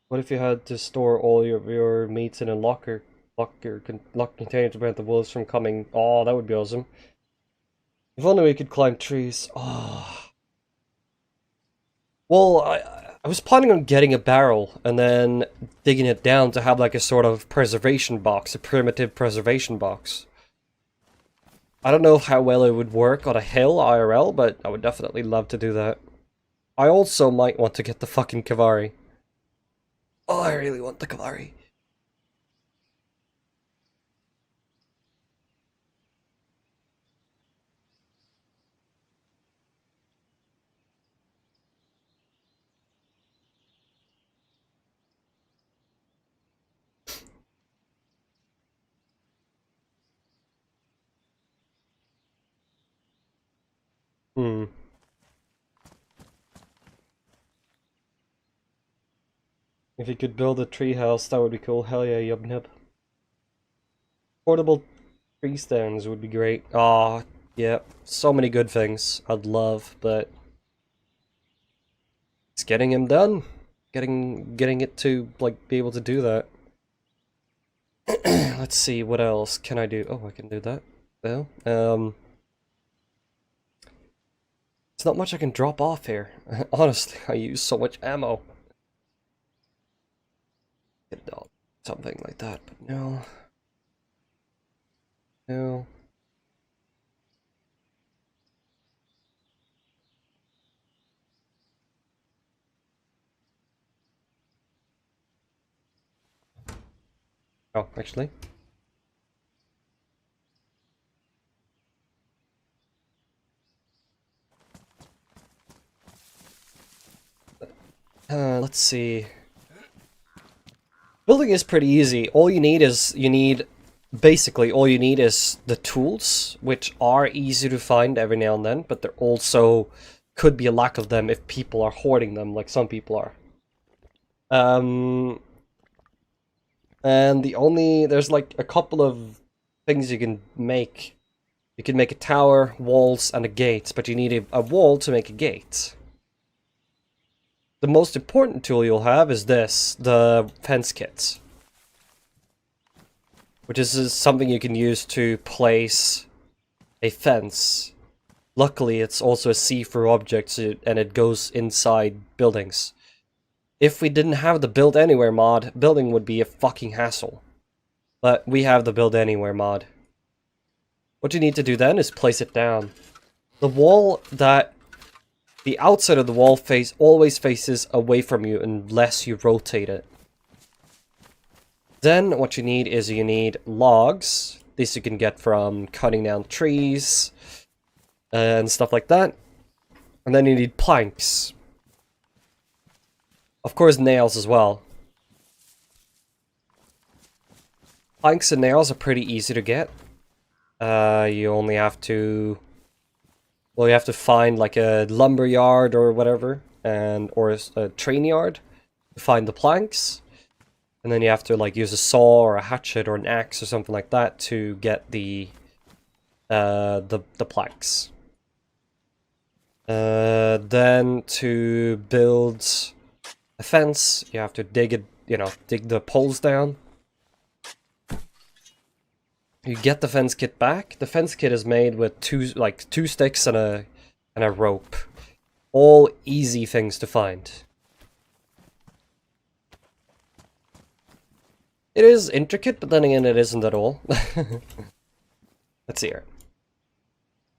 What if you had to store all your meats in a locker, lock container to prevent the wolves from coming? Oh, that would be awesome. If only we could climb trees. Oh. Well, I was planning on getting a barrel and then digging it down to have like a sort of preservation box, a primitive preservation box. I don't know how well it would work on a hill IRL, but I would definitely love to do that. I also might want to get the fucking Kavari. Oh, I really want the Kavari. Hmm. If you could build a tree house, that would be cool. Hell yeah, Yubnib. Portable tree stands would be great. Ah, yeah. So many good things I'd love, but it's getting him done. Getting it to like be able to do that. Let's see, what else can I do? Oh, I can do that. Well, it's not much I can drop off here. Honestly, I use so much ammo. Get a dog, something like that, but no. No. Oh, actually. Let's see. building is pretty easy. Basically, all you need is the tools, which are easy to find every now and then, but there also could be a lack of them if people are hoarding them, like some people are. And there's like a couple of things you can make. You can make a tower, walls, and a gate, but you need a wall to make a gate. The most important tool you'll have is this, the fence kit. Which is something you can use to place a fence. Luckily, it's also a see-through object, and it goes inside buildings. If we didn't have the Build Anywhere mod, building would be a fucking hassle. But we have the Build Anywhere mod. What you need to do then is place it down. The outside of the wall always faces away from you unless you rotate it. Then what you need logs. These you can get from cutting down trees and stuff like that. And then you need planks. Of course, nails as well. Planks and nails are pretty easy to get. You only have to... Well, you have to find like a lumber yard or whatever, or a train yard to find the planks. And then you have to like use a saw or a hatchet or an axe or something like that to get the planks. Then to build a fence, you have to dig the poles down. You get the fence kit back. The fence kit is made with two sticks and a rope. All easy things to find. It is intricate, but then again, it isn't at all. Let's see here.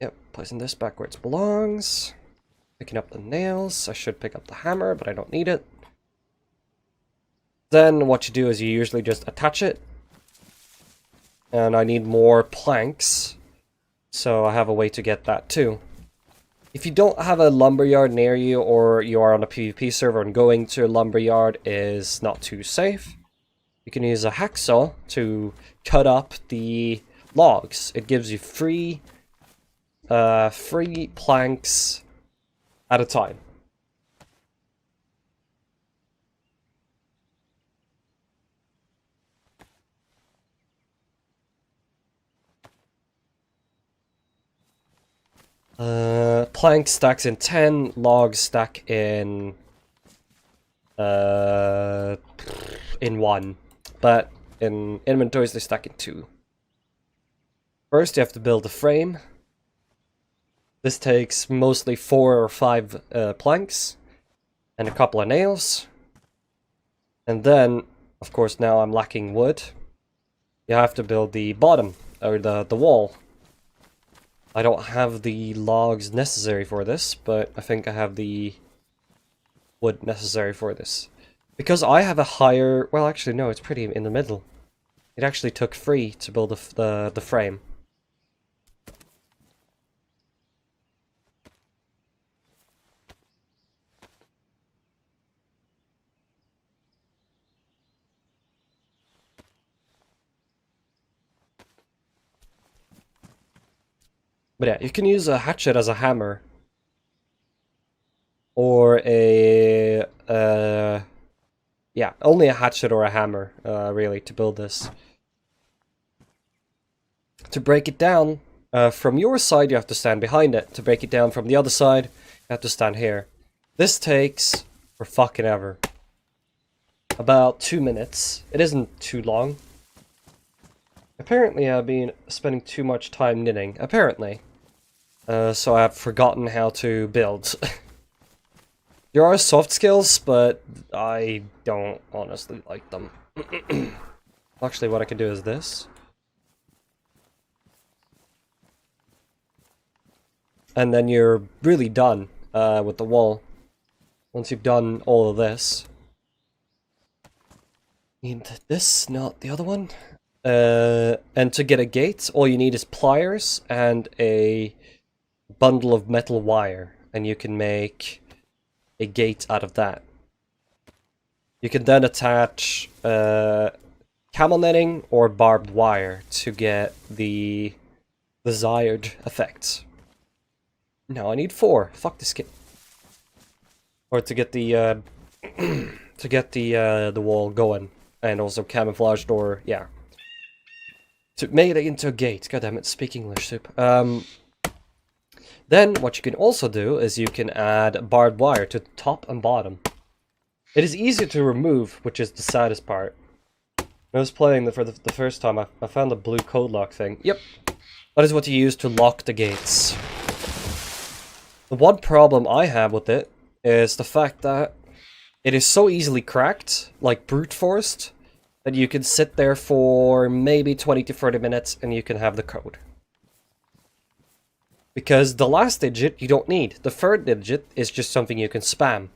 Yep, placing this back where it belongs. Picking up the nails. I should pick up the hammer, but I don't need it. Then what you do is you usually just attach it. And I need more planks, so I have a way to get that too. If you don't have a lumberyard near you, or you are on a PvP server and going to a lumberyard is not too safe, you can use a hacksaw to cut up the logs. It gives you free planks at a time. Plank stacks in 10, logs stack in 1, but in inventories they stack in 2. First you have to build a frame. This takes mostly 4 or 5 planks and a couple of nails. And then, of course, now I'm lacking wood. You have to build the bottom, or the wall. I don't have the logs necessary for this, but I think I have the wood necessary for this. Because I have a higher... Well, actually, no, it's pretty in the middle. It actually took 3 to build the frame. But yeah, you can use a hatchet as a hammer. Or a... yeah, only a hatchet or a hammer, really, to build this. To break it down, from your side you have to stand behind it. To break it down from the other side, you have to stand here. This takes for fucking ever. About 2 minutes. It isn't too long. Apparently I've been spending too much time knitting. Apparently. So I've forgotten how to build. There are soft skills, but I don't honestly like them. Actually, what I can do is this. And then you're really done with the wall. Once you've done all of this. Need this, not the other one. And to get a gate, all you need is pliers and a bundle of metal wire. And you can make a gate out of that. You can then attach camel netting or barbed wire to get the desired effects. No, I need 4. Fuck this kid. Or to get the to get the wall going, and also camouflaged, or yeah, to make it into a gate. God damn it, speak English, soup. Then what you can also do is you can add barbed wire to top and bottom. It is easier to remove, which is the saddest part. When I was playing for the first time, I found a blue code lock thing. Yep, that is what you use to lock the gates. The one problem I have with it is the fact that it is so easily cracked, like brute forced, that you can sit there for maybe 20 to 30 minutes and you can have the code. Because the last digit you don't need. The third digit is just something you can spam.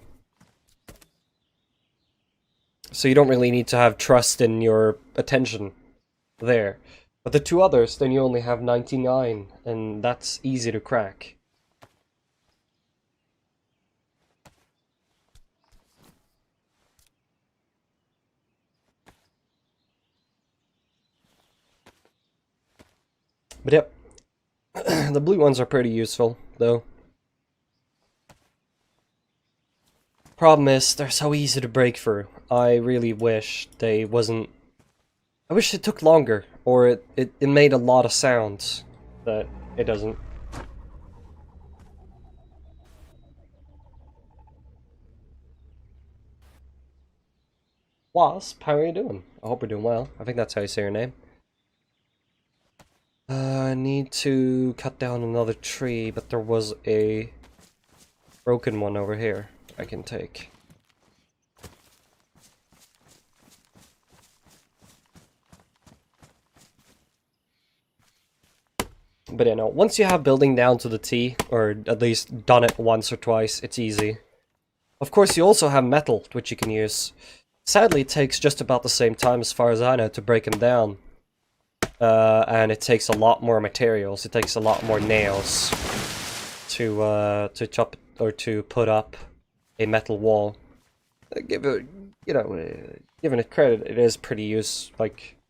So you don't really need to have trust in your attention there. But the 2 others, then you only have 99, and that's easy to crack. But yep, the blue ones are pretty useful, though. Problem is, they're so easy to break through. I really wish they wasn't... I wish it took longer, or it made a lot of sounds, but it doesn't. Wasp, how are you doing? I hope you're doing well. I think that's how you say your name. I need to cut down another tree, but there was a broken one over here I can take. But you know, once you have building down to the T, or at least done it once or twice, it's easy. Of course, you also have metal, which you can use. Sadly, it takes just about the same time, as far as I know, to break them down. And it takes a lot more materials. It takes a lot more nails to chop or to put up a metal wall. Given it credit, it is pretty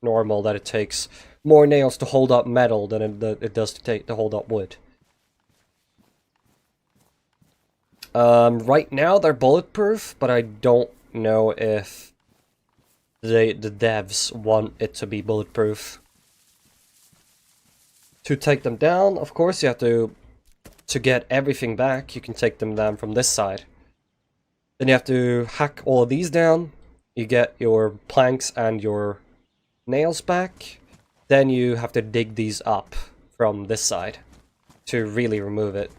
normal that it takes more nails to hold up metal than it does to hold up wood. Right now they're bulletproof, but I don't know if the devs want it to be bulletproof. To take them down, of course, you have to get everything back, you can take them down from this side. Then you have to hack all of these down, you get your planks and your nails back. Then you have to dig these up from this side to really remove it.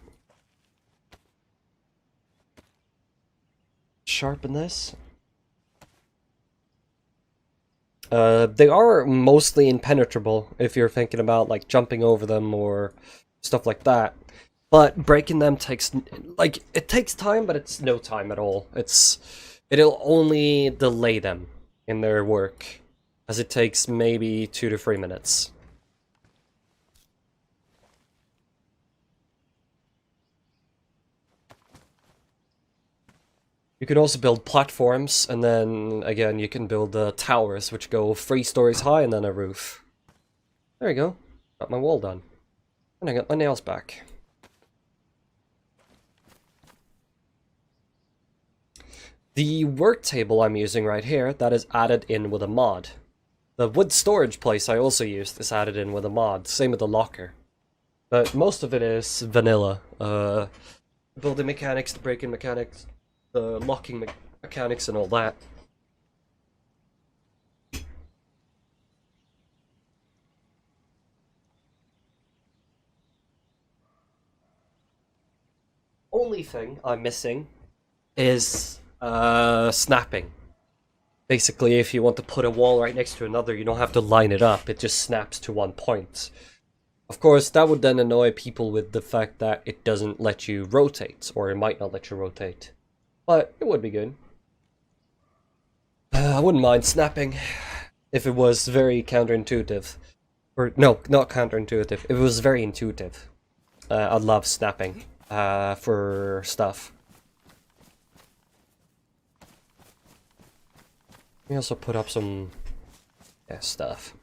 Sharpen this. They are mostly impenetrable if you're thinking about like jumping over them or stuff like that. But breaking them takes it takes time, but it's no time at all. It'll only delay them in their work, as it takes maybe 2 to 3 minutes. You can also build platforms, and then, again, you can build towers, which go 3 stories high and then a roof. There you go. Got my wall done. And I got my nails back. The work table I'm using right here, that is added in with a mod. The wood storage place I also used is added in with a mod. Same with the locker. But most of it is vanilla. Building mechanics, the break-in mechanics, the locking mechanics and all that. Only thing I'm missing is snapping. Basically, if you want to put a wall right next to another, you don't have to line it up, it just snaps to one point. Of course, that would then annoy people with the fact that it doesn't let you rotate, or it might not let you rotate. But it would be good. I wouldn't mind snapping if it was very counterintuitive. Or, no, not counterintuitive. If it was very intuitive. I love snapping for stuff. Let me also put up some stuff.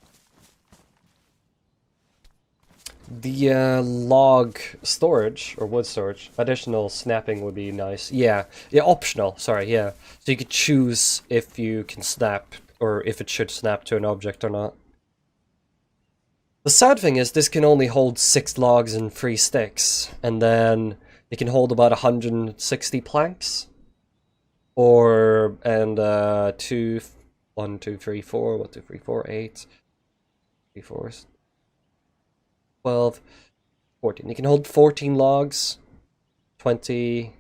The log storage, or wood storage, additional snapping would be nice. Yeah, optional, sorry, yeah. So you could choose if you can snap, or if it should snap to an object or not. The sad thing is, this can only hold 6 logs and 3 sticks, and then it can hold about 160 planks. Or, and 1, 2, 3, 4, 1, 2, 3, 4, 8, 3, 4, 12, 14. You can hold 14 logs, 20,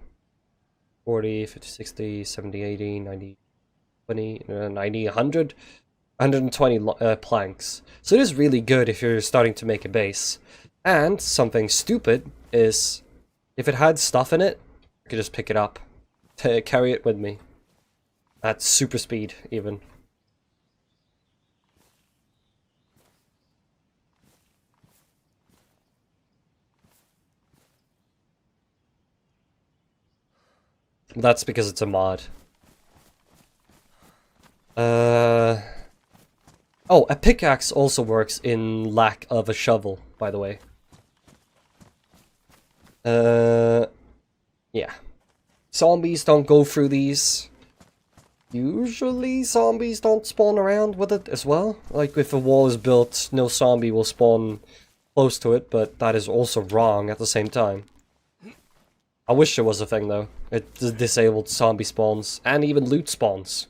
40, 50, 60, 70, 80, 90, 20, 90, 100, 120 planks. So it is really good if you're starting to make a base. And something stupid is, if it had stuff in it, I could just pick it up, to carry it with me. At super speed, even. That's because it's a mod. Oh, a pickaxe also works in lack of a shovel, by the way. Yeah. Zombies don't go through these. Usually zombies don't spawn around with it as well. Like, if a wall is built, no zombie will spawn close to it, but that is also wrong at the same time. I wish it was a thing, though. It disabled zombie spawns, and even loot spawns.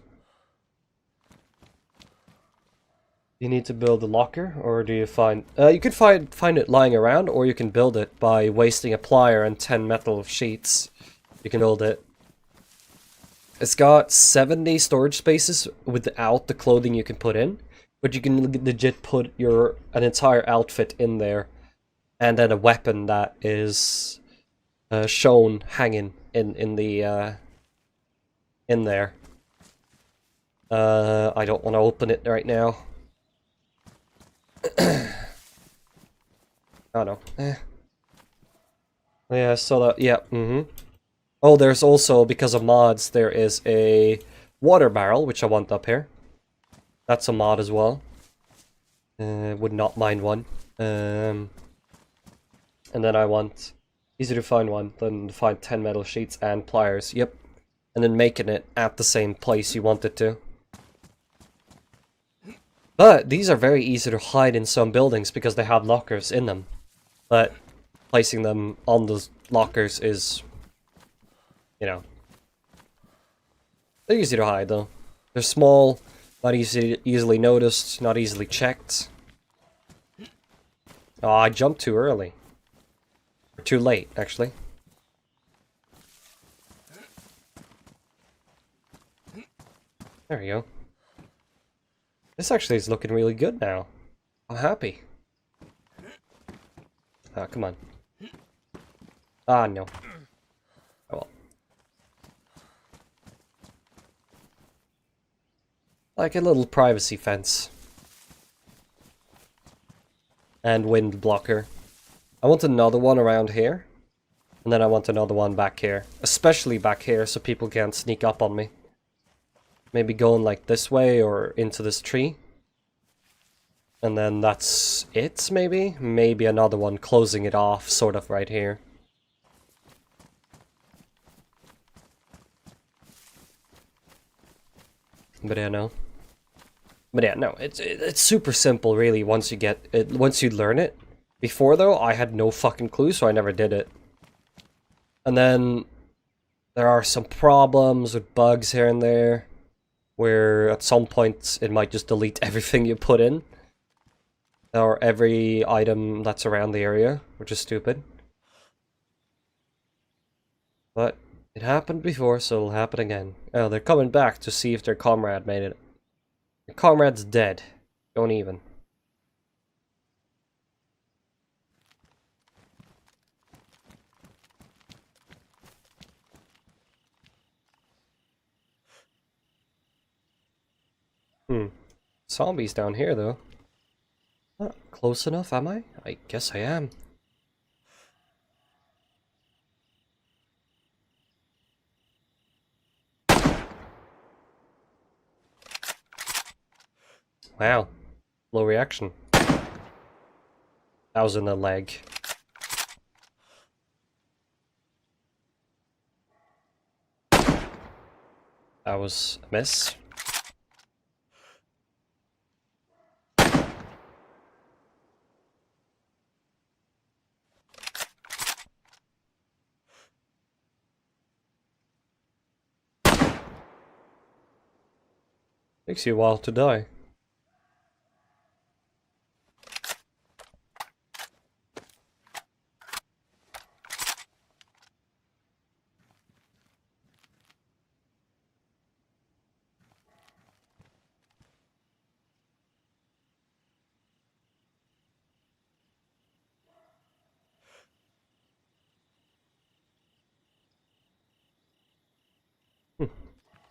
You need to build a locker, or do you find... you could find it lying around, or you can build it by wasting a plier and 10 metal sheets. You can build it. It's got 70 storage spaces without the clothing you can put in, but you can legit put an entire outfit in there, and then a weapon that is shown hanging in there. I don't want to open it right now. Oh no. Yeah, so that, yeah, Oh, there's also, because of mods, there is a water barrel, which I want up here. That's a mod as well. Would not mind one. And then I want, easy to find one, then find 10 metal sheets and pliers, yep. And then making it at the same place you want it to. But these are very easy to hide in some buildings because they have lockers in them. But placing them on those lockers is, you know, they're easy to hide though. They're small, not easily noticed, not easily checked. Oh, I jumped too early. Or too late, actually. There we go. This actually is looking really good now. I'm happy. Ah, come on. Ah, no. Oh well. Like a little privacy fence. And wind blocker. I want another one around here. And then I want another one back here. Especially back here so people can't sneak up on me. Maybe going like this way or into this tree. And then that's it, maybe? Maybe another one closing it off, sort of right here. But yeah, no. But yeah, no, it's super simple, really, once you get it, once you learn it. Before, though, I had no fucking clue, so I never did it. And then there are some problems with bugs here and there, where at some point it might just delete everything you put in. Or every item that's around the area, which is stupid. But it happened before, so it'll happen again. Oh, they're coming back to see if their comrade made it. Your comrade's dead. Don't even. Zombies down here, though. Not close enough, am I? I guess I am. Wow. Low reaction. That was in the leg. That was a miss. Takes you a while to die.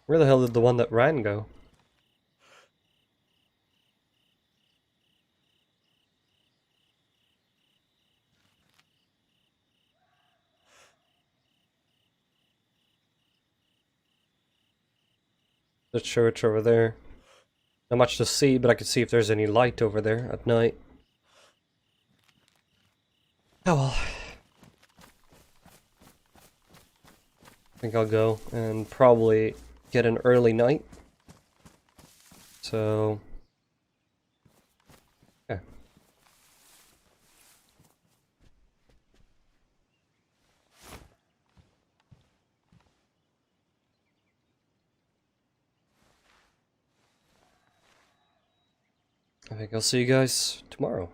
Where the hell did the one that ran go? The church over there. Not much to see, but I can see if there's any light over there at night. Oh well. I think I'll go and probably get an early night. So... yeah. I think I'll see you guys tomorrow.